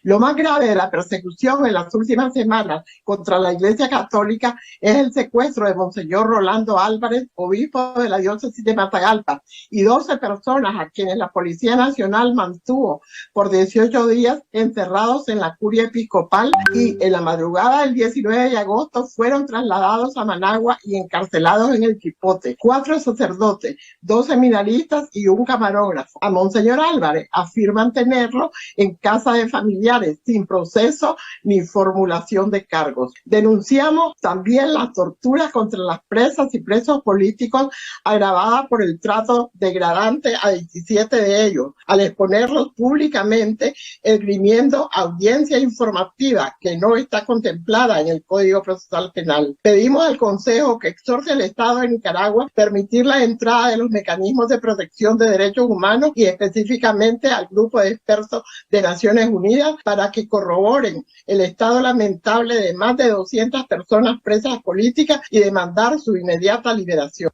Speaker 8: Lo más grave de la persecución en las últimas semanas contra la Iglesia Católica es el secuestro de Monseñor Rolando Álvarez, obispo de la diócesis de Matagalpa, y 12 personas a quienes la Policía Nacional mantuvo por 18 días encerrados en la curia episcopal, y en la madrugada del 19 de agosto fueron trasladados a Managua y encarcelados en el Chipote. 4 sacerdotes, 2 seminaristas y un camarógrafo. A Monseñor Álvarez afirman tenerlo en casa de familiares, sin proceso ni formulación de cargos. Denunciamos también las torturas contra las presas y presos políticos, agravadas por el trato degradante a 17 de ellos, al exponerlos públicamente, esgrimiendo audiencia informativa que no está contemplada en el Código Procesal Penal. Pedimos al Consejo que exhorte al Estado de Nicaragua permitir la entrada de los mecanismos de protección de derechos humanos y específicamente al grupo de expertos de Naciones Unidas para que corroboren el estado lamentable de más de 200 personas presas políticas y demandar su inmediata liberación.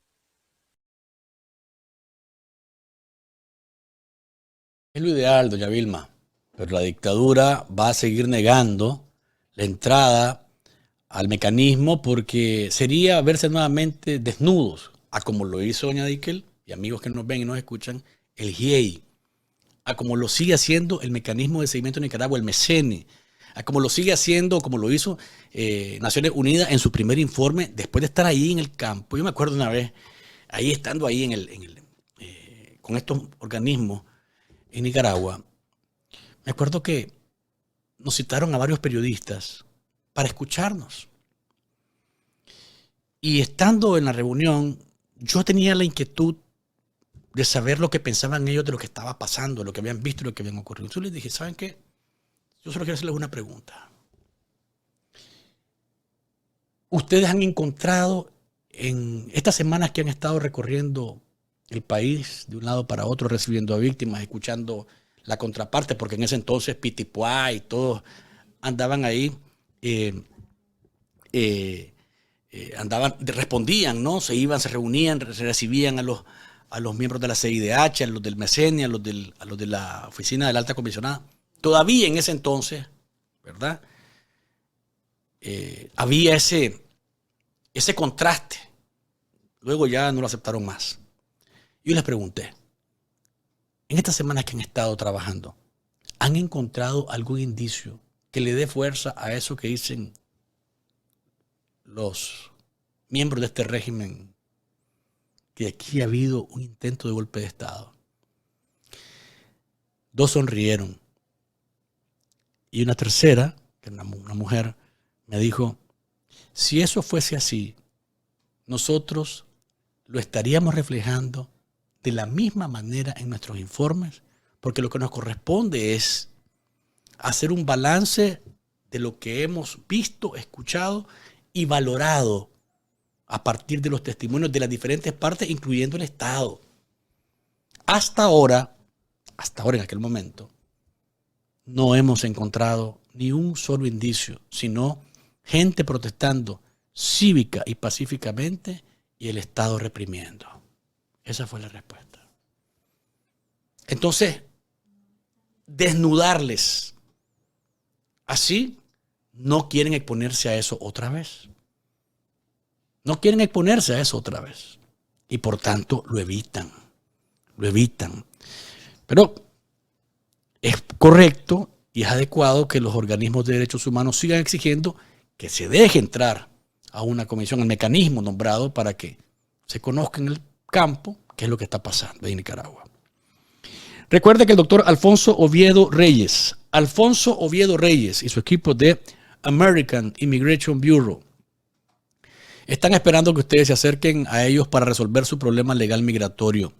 Speaker 2: Es lo ideal, doña Vilma, pero la dictadura va a seguir negando la entrada al mecanismo porque sería verse nuevamente desnudos, a como lo hizo doña Dickel y amigos que nos ven y nos escuchan, el GIEI, a como lo sigue haciendo el Mecanismo de Seguimiento de Nicaragua, el MECENI, a como lo sigue haciendo, como lo hizo Naciones Unidas en su primer informe, después de estar ahí en el campo. Yo me acuerdo una vez, ahí estando ahí con estos organismos en Nicaragua, me acuerdo que nos citaron a varios periodistas para escucharnos. Y estando en la reunión, yo tenía la inquietud de saber lo que pensaban ellos de lo que estaba pasando, lo que habían visto y lo que habían ocurrido. Entonces les dije, ¿saben qué? Yo solo quiero hacerles una pregunta. ¿Ustedes han encontrado en estas semanas que han estado recorriendo el país de un lado para otro, recibiendo a víctimas, escuchando la contraparte, porque en ese entonces Pitipuá y todos andaban ahí, respondían, ¿no? Se iban, se reunían, se recibían a los miembros de la CIDH, a los del MECENI, a los de la Oficina de la Alta Comisionada. Todavía en ese entonces, ¿verdad? Había ese contraste. Luego ya no lo aceptaron más. Yo les pregunté, en estas semanas que han estado trabajando, ¿han encontrado algún indicio que le dé fuerza a eso que dicen los miembros de este régimen, que aquí ha habido un intento de golpe de Estado? 2 sonrieron. Y una tercera, que era una mujer, me dijo, si eso fuese así, nosotros lo estaríamos reflejando de la misma manera en nuestros informes, porque lo que nos corresponde es hacer un balance de lo que hemos visto, escuchado y valorado a partir de los testimonios de las diferentes partes, incluyendo el Estado. Hasta ahora en aquel momento, no hemos encontrado ni un solo indicio, sino gente protestando cívica y pacíficamente y el Estado reprimiendo. Esa fue la respuesta. Entonces, desnudarles así, no quieren exponerse a eso otra vez. No quieren exponerse a eso otra vez. Y por tanto lo evitan. Lo evitan. Pero es correcto y es adecuado que los organismos de derechos humanos sigan exigiendo que se deje entrar a una comisión, al mecanismo nombrado para que se conozca en el campo qué es lo que está pasando en Nicaragua. Recuerde que el doctor Alfonso Oviedo Reyes y su equipo de American Immigration Bureau Están esperando que ustedes se acerquen a ellos para resolver su problema legal migratorio.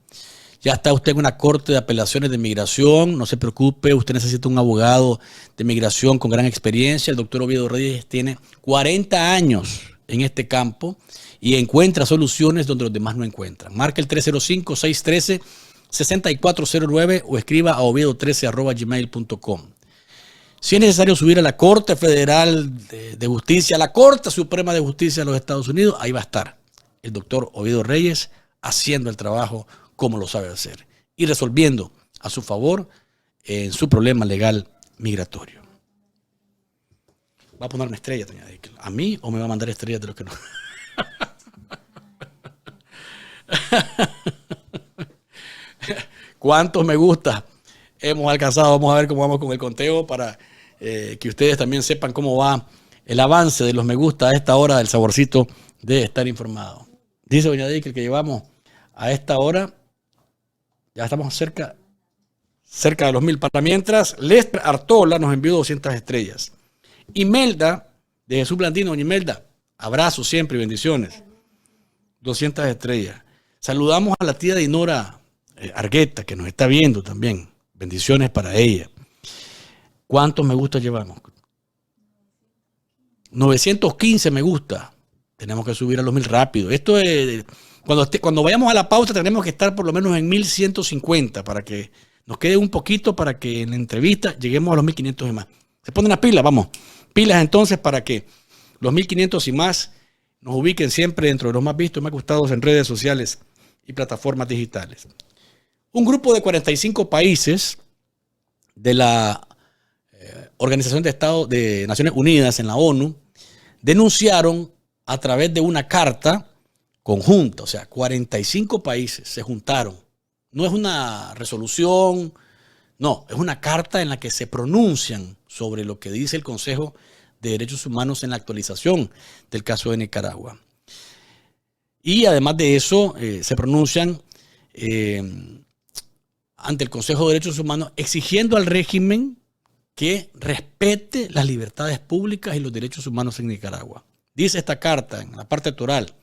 Speaker 2: Ya está usted en una corte de apelaciones de migración, no se preocupe, usted necesita un abogado de migración con gran experiencia. El doctor Oviedo Reyes tiene 40 años en este campo y encuentra soluciones donde los demás no encuentran. Marca el 305-613-6409 o escriba a oviedo13@gmail.com. Si es necesario subir a la Corte Federal de Justicia, a la Corte Suprema de Justicia de los Estados Unidos, ahí va a estar el doctor Oviedo Reyes haciendo el trabajo como lo sabe hacer y resolviendo a su favor en su problema legal migratorio. ¿Va a poner una estrella, doña Dickel? ¿A mí o me va a mandar estrellas de los que no? ¿Cuántos me gusta hemos alcanzado? Vamos a ver cómo vamos con el conteo para que ustedes también sepan cómo va el avance de los me gusta a esta hora del saborcito de estar informado. Dice doña Dickel que llevamos a esta hora, ya estamos cerca de los 1000. Para mientras, Lester Artola nos envió 200 estrellas. Imelda, de Jesús Blandino, doña Imelda, abrazos siempre y bendiciones. 200 estrellas. Saludamos a la tía Dinora Argueta, que nos está viendo también. Bendiciones para ella. ¿Cuántos me gusta llevamos? 915 me gusta. Tenemos que subir a los 1000 rápido. Esto es, cuando vayamos a la pausa tenemos que estar por lo menos en 1150 para que nos quede un poquito para que en la entrevista lleguemos a los 1500 y más. Se ponen las pilas, vamos. Pilas entonces para que los 1500 y más nos ubiquen siempre dentro de los más vistos y más gustados en redes sociales y plataformas digitales. Un grupo de 45 países de la Organización de Estados de Naciones Unidas en la ONU denunciaron a través de una carta conjunta, o sea, 45 países se juntaron. No es una resolución, no, es una carta en la que se pronuncian sobre lo que dice el Consejo de Derechos Humanos en la actualización del caso de Nicaragua. Y además de eso, se pronuncian ante el Consejo de Derechos Humanos exigiendo al régimen que respete las libertades públicas y los derechos humanos en Nicaragua. Dice esta carta en la parte toral: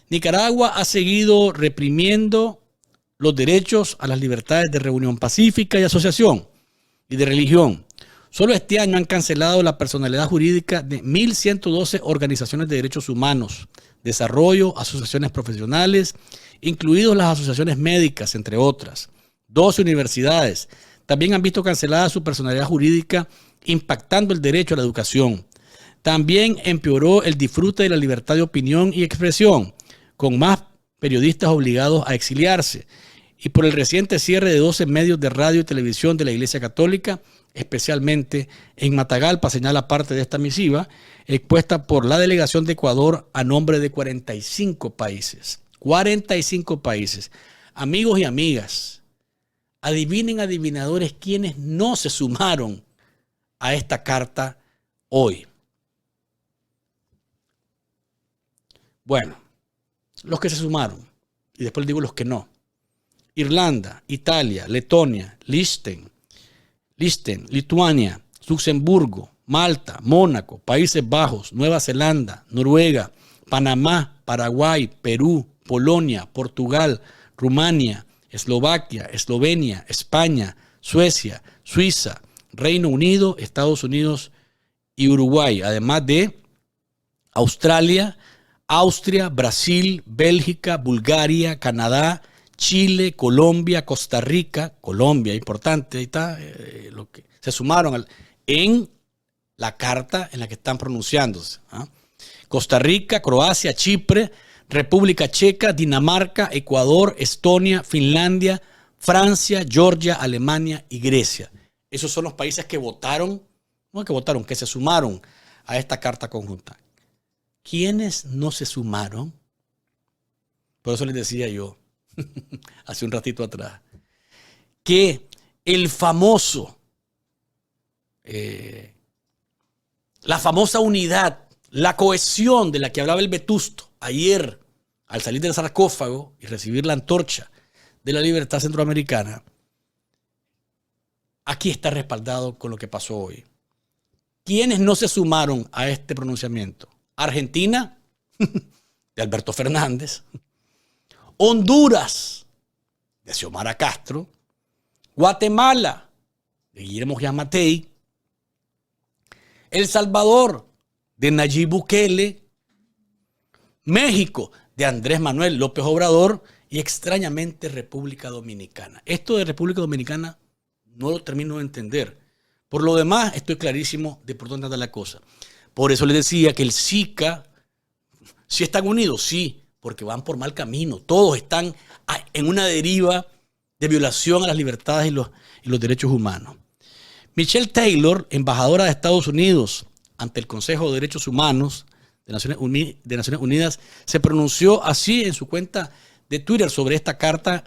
Speaker 2: Nicaragua ha seguido reprimiendo los derechos a las libertades de reunión pacífica y asociación y de religión. Solo este año han cancelado la personalidad jurídica de 1.112 organizaciones de derechos humanos, desarrollo, asociaciones profesionales, incluidos las asociaciones médicas, entre otras. 12 universidades también han visto cancelada su personalidad jurídica, impactando el derecho a la educación. También empeoró el disfrute de la libertad de opinión y expresión, con más periodistas obligados a exiliarse, y por el reciente cierre de 12 medios de radio y televisión de la Iglesia Católica, especialmente en Matagalpa, señala parte de esta misiva, expuesta por la delegación de Ecuador a nombre de 45 países. 45 países. Amigos y amigas, adivinen, adivinadores, quiénes no se sumaron a esta carta hoy. Bueno, los que se sumaron, y después digo los que no. Irlanda, Italia, Letonia, Liechtenstein, Lituania, Luxemburgo, Malta, Mónaco, Países Bajos, Nueva Zelanda, Noruega, Panamá, Paraguay, Perú, Polonia, Portugal, Rumania, Eslovaquia, Eslovenia, España, Suecia, Suiza, Reino Unido, Estados Unidos y Uruguay, además de Australia, Austria, Brasil, Bélgica, Bulgaria, Canadá, Chile, Colombia, Costa Rica, Colombia, importante, ahí está, lo que se sumaron en la carta en la que están pronunciándose. Costa Rica, Croacia, Chipre, República Checa, Dinamarca, Ecuador, Estonia, Finlandia, Francia, Georgia, Alemania y Grecia. Esos son los países que votaron, no que votaron, que se sumaron a esta carta conjunta. ¿Quiénes no se sumaron? Por eso les decía yo hace un ratito atrás que el famoso, la famosa unidad, la cohesión de la que hablaba el Vetusto ayer al salir del sarcófago y recibir la antorcha de la libertad centroamericana, aquí está respaldado con lo que pasó hoy. ¿Quiénes no se sumaron a este pronunciamiento? Argentina, de Alberto Fernández, Honduras, de Xiomara Castro, Guatemala, de Guillermo Giammattei, El Salvador, de Nayib Bukele, México, de Andrés Manuel López Obrador y extrañamente República Dominicana. Esto de República Dominicana no lo termino de entender. Por lo demás, estoy clarísimo de por dónde anda la cosa. Por eso les decía que el SICA, ¿sí están unidos? Sí, porque van por mal camino. Todos están en una deriva de violación a las libertades y los derechos humanos. Michelle Taylor, embajadora de Estados Unidos ante el Consejo de Derechos Humanos de Naciones Unidas, se pronunció así en su cuenta de Twitter sobre esta carta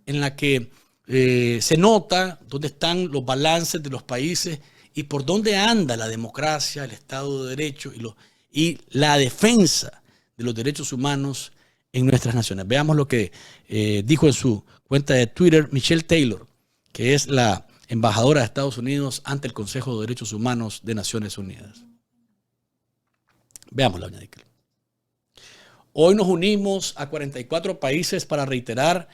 Speaker 2: en la que se nota dónde están los balances de los países y por dónde anda la democracia, el Estado de Derecho y la defensa de los derechos humanos en nuestras naciones. Veamos lo que dijo en su cuenta de Twitter Michelle Taylor, que es la embajadora de Estados Unidos ante el Consejo de Derechos Humanos de Naciones Unidas. Veámosla, doña Díkel. Hoy nos unimos a 44 países para reiterar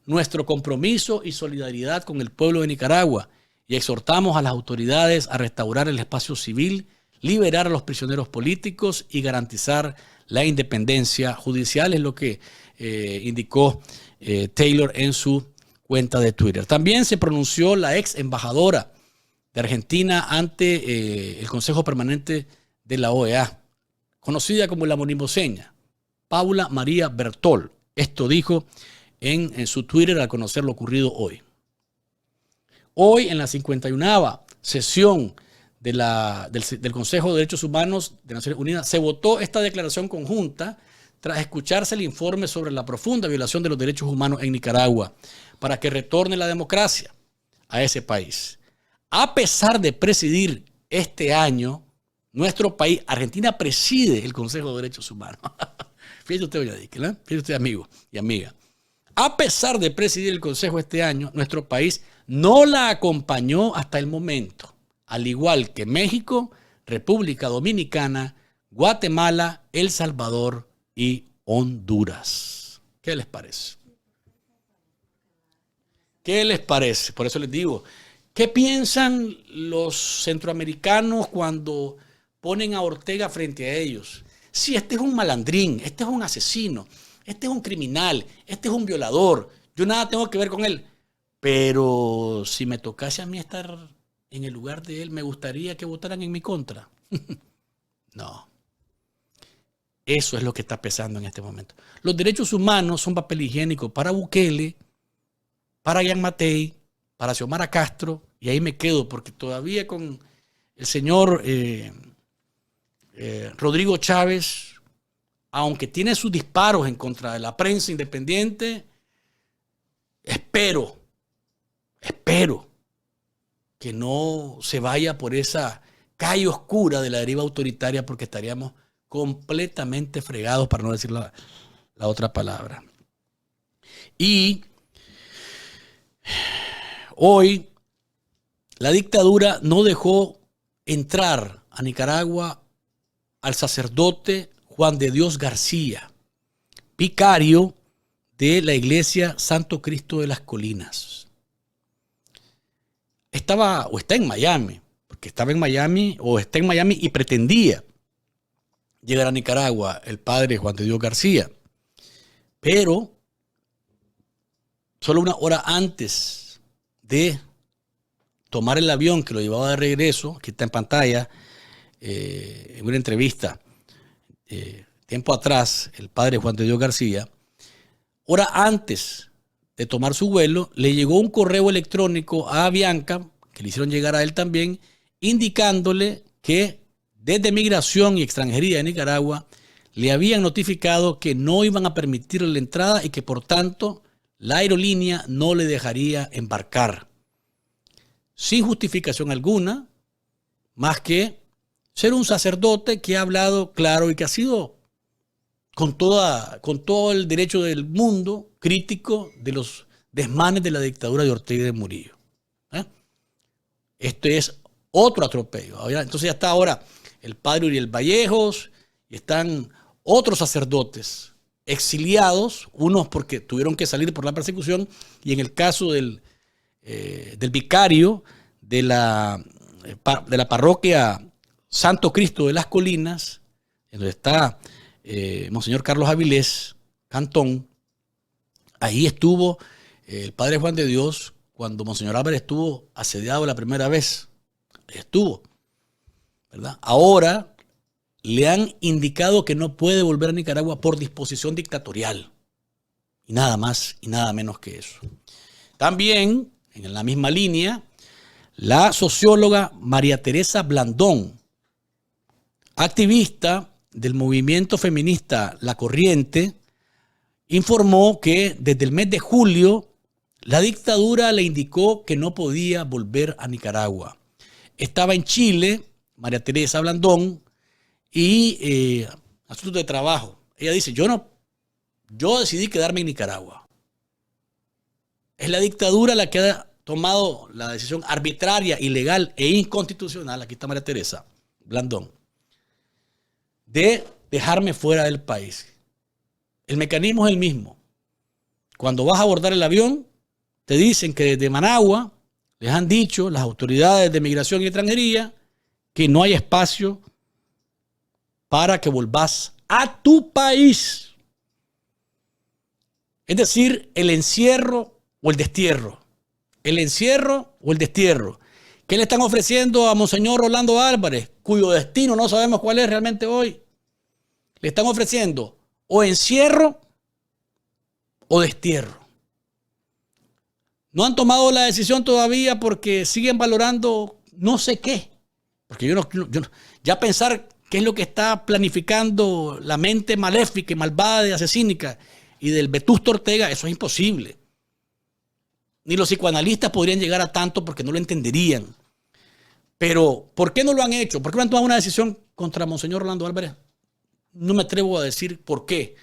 Speaker 2: nuestro compromiso y solidaridad con el pueblo de Nicaragua y exhortamos a las autoridades a restaurar el espacio civil, liberar a los prisioneros políticos y garantizar la independencia judicial, es lo que indicó Taylor en su cuenta de Twitter. También se pronunció la ex embajadora de Argentina ante el Consejo Permanente de la OEA, conocida como la monimoseña, Paula María Bertol. Esto dijo en su Twitter al conocer lo ocurrido hoy. Hoy, en la 51ª sesión del Consejo de Derechos Humanos de Naciones Unidas, se votó esta declaración conjunta tras escucharse el informe sobre la profunda violación de los derechos humanos en Nicaragua para que retorne la democracia a ese país. A pesar de presidir este año, nuestro país, Argentina, preside el Consejo de Derechos Humanos. Fíjese usted, doña Díkel, fíjese usted, amigo y amiga. A pesar de presidir el Consejo este año, nuestro país no la acompañó hasta el momento, al igual que México, República Dominicana, Guatemala, El Salvador y Honduras. ¿Qué les parece? ¿Qué les parece? Por eso les digo, ¿qué piensan los centroamericanos cuando ponen a Ortega frente a ellos? Si este es un malandrín, este es un asesino, este es un criminal, este es un violador, yo nada tengo que ver con él. Pero si me tocase a mí estar en el lugar de él, me gustaría que votaran en mi contra. No. Eso es lo que está pesando en este momento. Los derechos humanos son papel higiénico para Bukele, para Giammattei, para Xiomara Castro, y ahí me quedo porque todavía con el señor Rodrigo Chávez, aunque tiene sus disparos en contra de la prensa independiente, espero que no se vaya por esa calle oscura de la deriva autoritaria, porque estaríamos completamente fregados, para no decir la otra palabra. Y hoy la dictadura no dejó entrar a Nicaragua al sacerdote Juan de Dios García, vicario de la iglesia Santo Cristo de las Colinas. Estaba o está en Miami, porque estaba en Miami o está en Miami y pretendía llegar a Nicaragua el padre Juan de Dios García. Pero solo una hora antes de tomar el avión que lo llevaba de regreso, que está en pantalla, en una entrevista tiempo atrás, el padre Juan de Dios García, hora antes de tomar su vuelo, le llegó un correo electrónico a Bianca, que le hicieron llegar a él también, indicándole que desde Migración y Extranjería de Nicaragua le habían notificado que no iban a permitirle la entrada y que por tanto la aerolínea no le dejaría embarcar. Sin justificación alguna, más que ser un sacerdote que ha hablado claro y que ha sido con todo el derecho del mundo crítico de los desmanes de la dictadura de Ortega y de Murillo. Este es otro atropello. Entonces ya está ahora el padre Uriel Vallejos y están otros sacerdotes exiliados, unos porque tuvieron que salir por la persecución, y en el caso del vicario de la parroquia Santo Cristo de las Colinas, en donde está Monseñor Carlos Avilés Cantón, ahí estuvo el Padre Juan de Dios cuando Monseñor Álvarez estuvo asediado la primera vez. Estuvo, ¿verdad? Ahora le han indicado que no puede volver a Nicaragua por disposición dictatorial. Y nada más y nada menos que eso. También, en la misma línea, la socióloga María Teresa Blandón, activista del movimiento feminista La Corriente, informó que desde el mes de julio la dictadura le indicó que no podía volver a Nicaragua. Estaba en Chile, María Teresa Blandón, y asuntos de trabajo. Ella dice, yo decidí quedarme en Nicaragua. Es la dictadura la que ha tomado la decisión arbitraria, ilegal e inconstitucional, aquí está María Teresa Blandón, de dejarme fuera del país. El mecanismo es el mismo. Cuando vas a abordar el avión, te dicen que desde Managua les han dicho las autoridades de Migración y Extranjería que no hay espacio para que volvás a tu país. Es decir, el encierro o el destierro. El encierro o el destierro. ¿Qué le están ofreciendo a Monseñor Rolando Álvarez, cuyo destino no sabemos cuál es realmente hoy? Le están ofreciendo o encierro o destierro. No han tomado la decisión todavía porque siguen valorando no sé qué. Porque ya pensar qué es lo que está planificando la mente maléfica y malvada y asesínica y del Vetusto Ortega, eso es imposible. Ni los psicoanalistas podrían llegar a tanto porque no lo entenderían. Pero, ¿por qué no lo han hecho? ¿Por qué no han tomado una decisión contra Monseñor Rolando Álvarez? No me atrevo a decir por qué.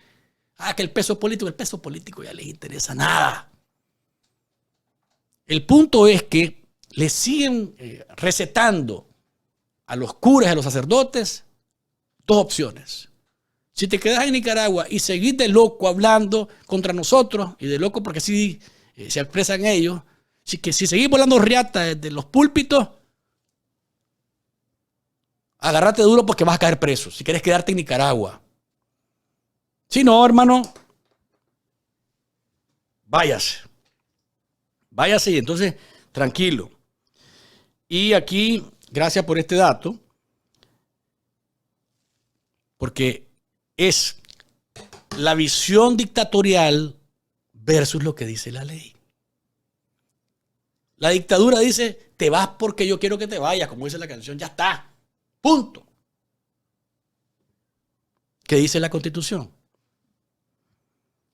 Speaker 2: Que el peso político ya les interesa nada. El punto es que le siguen recetando a los curas y a los sacerdotes dos opciones. Si te quedas en Nicaragua y seguís de loco hablando contra nosotros, y de loco porque así se expresan ellos, que si seguís volando riata desde los púlpitos, agárrate duro porque vas a caer preso si quieres quedarte en Nicaragua. Si no, hermano, váyase. Váyase y entonces tranquilo. Y aquí, gracias por este dato, porque es la visión dictatorial versus lo que dice la ley. La dictadura dice, te vas porque yo quiero que te vayas, como dice la canción, ya está. Punto. ¿Qué dice la Constitución?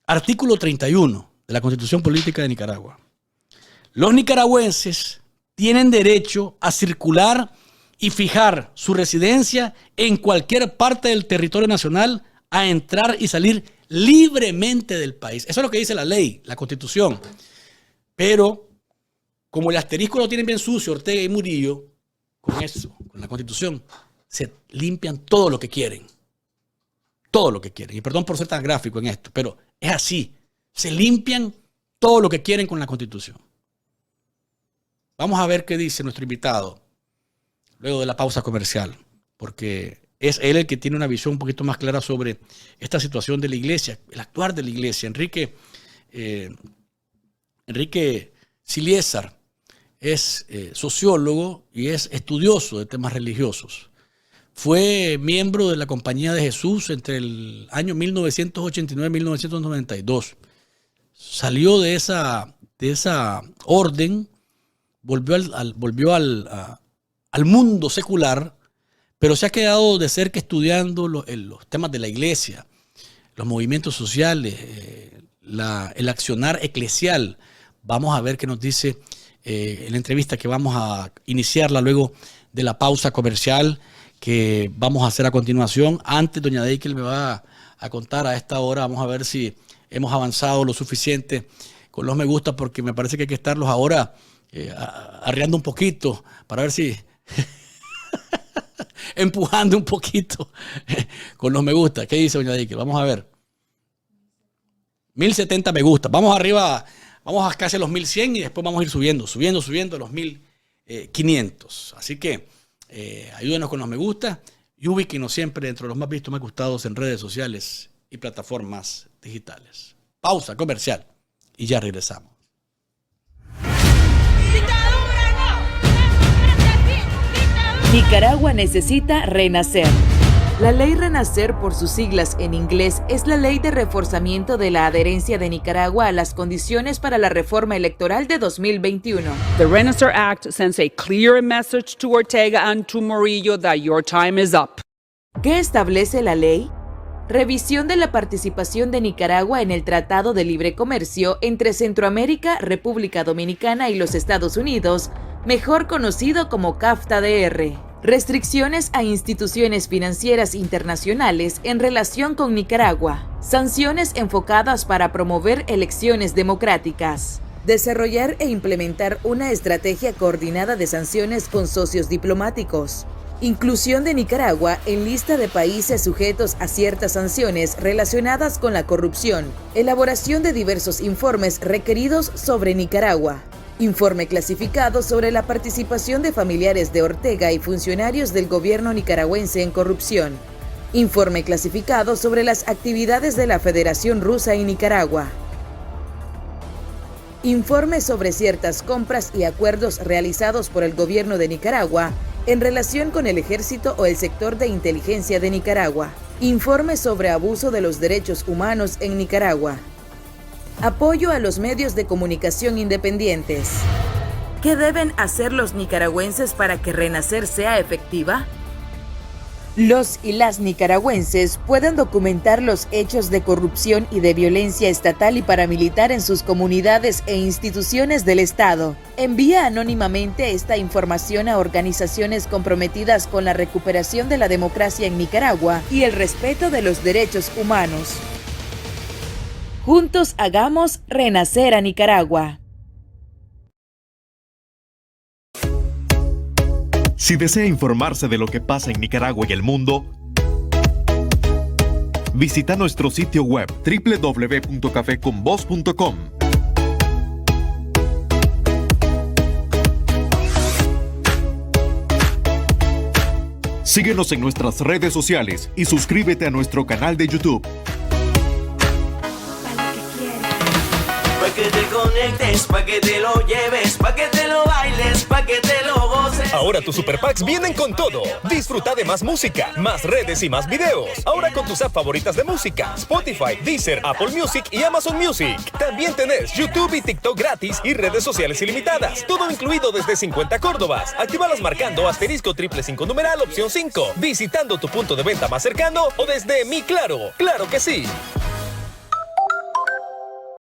Speaker 2: Artículo 31 de la Constitución Política de Nicaragua. Los nicaragüenses tienen derecho a circular y fijar su residencia en cualquier parte del territorio nacional, a entrar y salir libremente del país. Eso es lo que dice la ley, la Constitución. Pero, como el asterisco lo tienen bien sucio Ortega y Murillo, con eso, con la Constitución, se limpian todo lo que quieren. Todo lo que quieren. Y perdón por ser tan gráfico en esto, pero es así. Se limpian todo lo que quieren con la Constitución. Vamos a ver qué dice nuestro invitado luego de la pausa comercial, porque es él el que tiene una visión un poquito más clara sobre esta situación de la iglesia, el actuar de la iglesia. Enrique Siliesar es sociólogo y es estudioso de temas religiosos. Fue miembro de la Compañía de Jesús entre el año 1989 y 1992. Salió de esa orden, volvió al mundo secular, pero se ha quedado de cerca estudiando los temas de la iglesia, los movimientos sociales, el accionar eclesial. Vamos a ver qué nos dice en la entrevista que vamos a iniciarla luego de la pausa comercial que vamos a hacer a continuación. Antes, doña Deikel me va a contar a esta hora, vamos a ver si hemos avanzado lo suficiente con los me gusta, porque me parece que hay que estarlos ahora arreando un poquito para ver si empujando un poquito con los me gusta. ¿Qué dice doña Deikel? Vamos a ver. 1070 me gusta. Vamos arriba, vamos a casi a los 1100 y después vamos a ir subiendo a los 1500. Así que ayúdenos con los me gusta y ubíquenos siempre dentro de los más vistos, más gustados en redes sociales y plataformas digitales. Pausa comercial y ya regresamos.
Speaker 9: Nicaragua necesita renacer. La Ley Renacer, por sus siglas en inglés, es la ley de reforzamiento de la adherencia de Nicaragua a las condiciones para la reforma electoral de 2021.
Speaker 10: The Renacer Act sends a clear message to Ortega and to Murillo that your time is up.
Speaker 9: ¿Qué establece la ley? Revisión de la participación de Nicaragua en el Tratado de Libre Comercio entre Centroamérica, República Dominicana y los Estados Unidos, mejor conocido como CAFTA-DR. Restricciones a instituciones financieras internacionales en relación con Nicaragua. Sanciones enfocadas para promover elecciones democráticas. Desarrollar e implementar una estrategia coordinada de sanciones con socios diplomáticos. Inclusión de Nicaragua en lista de países sujetos a ciertas sanciones relacionadas con la corrupción. Elaboración de diversos informes requeridos sobre Nicaragua. Informe clasificado sobre la participación de familiares de Ortega y funcionarios del gobierno nicaragüense en corrupción. Informe clasificado sobre las actividades de la Federación Rusa en Nicaragua. Informe sobre ciertas compras y acuerdos realizados por el gobierno de Nicaragua en relación con el ejército o el sector de inteligencia de Nicaragua. Informe sobre abuso de los derechos humanos en Nicaragua. Apoyo a los medios de comunicación independientes. ¿Qué deben hacer los nicaragüenses para que Renacer sea efectiva? Los y las nicaragüenses pueden documentar los hechos de corrupción y de violencia estatal y paramilitar en sus comunidades e instituciones del Estado. Envía anónimamente esta información a organizaciones comprometidas con la recuperación de la democracia en Nicaragua y el respeto de los derechos humanos. Juntos hagamos renacer a Nicaragua.
Speaker 11: Si desea informarse de lo que pasa en Nicaragua y el mundo, visita nuestro sitio web www.cafeconvoz.com. Síguenos en nuestras redes sociales y suscríbete a nuestro canal de YouTube.
Speaker 12: Pa' que te conectes, pa' que te lo lleves, pa' que te lo bailes, pa' que te lo goces.
Speaker 13: Ahora tus super packs vienen con todo. Disfruta de más música, más redes y más videos. Ahora con tus apps favoritas de música: Spotify, Deezer, Apple Music y Amazon Music. También tenés YouTube y TikTok gratis y redes sociales ilimitadas. Todo incluido desde 50 córdobas. Actívalas marcando *555 numeral opción 5, visitando tu punto de venta más cercano o desde Mi Claro. ¡Claro que sí!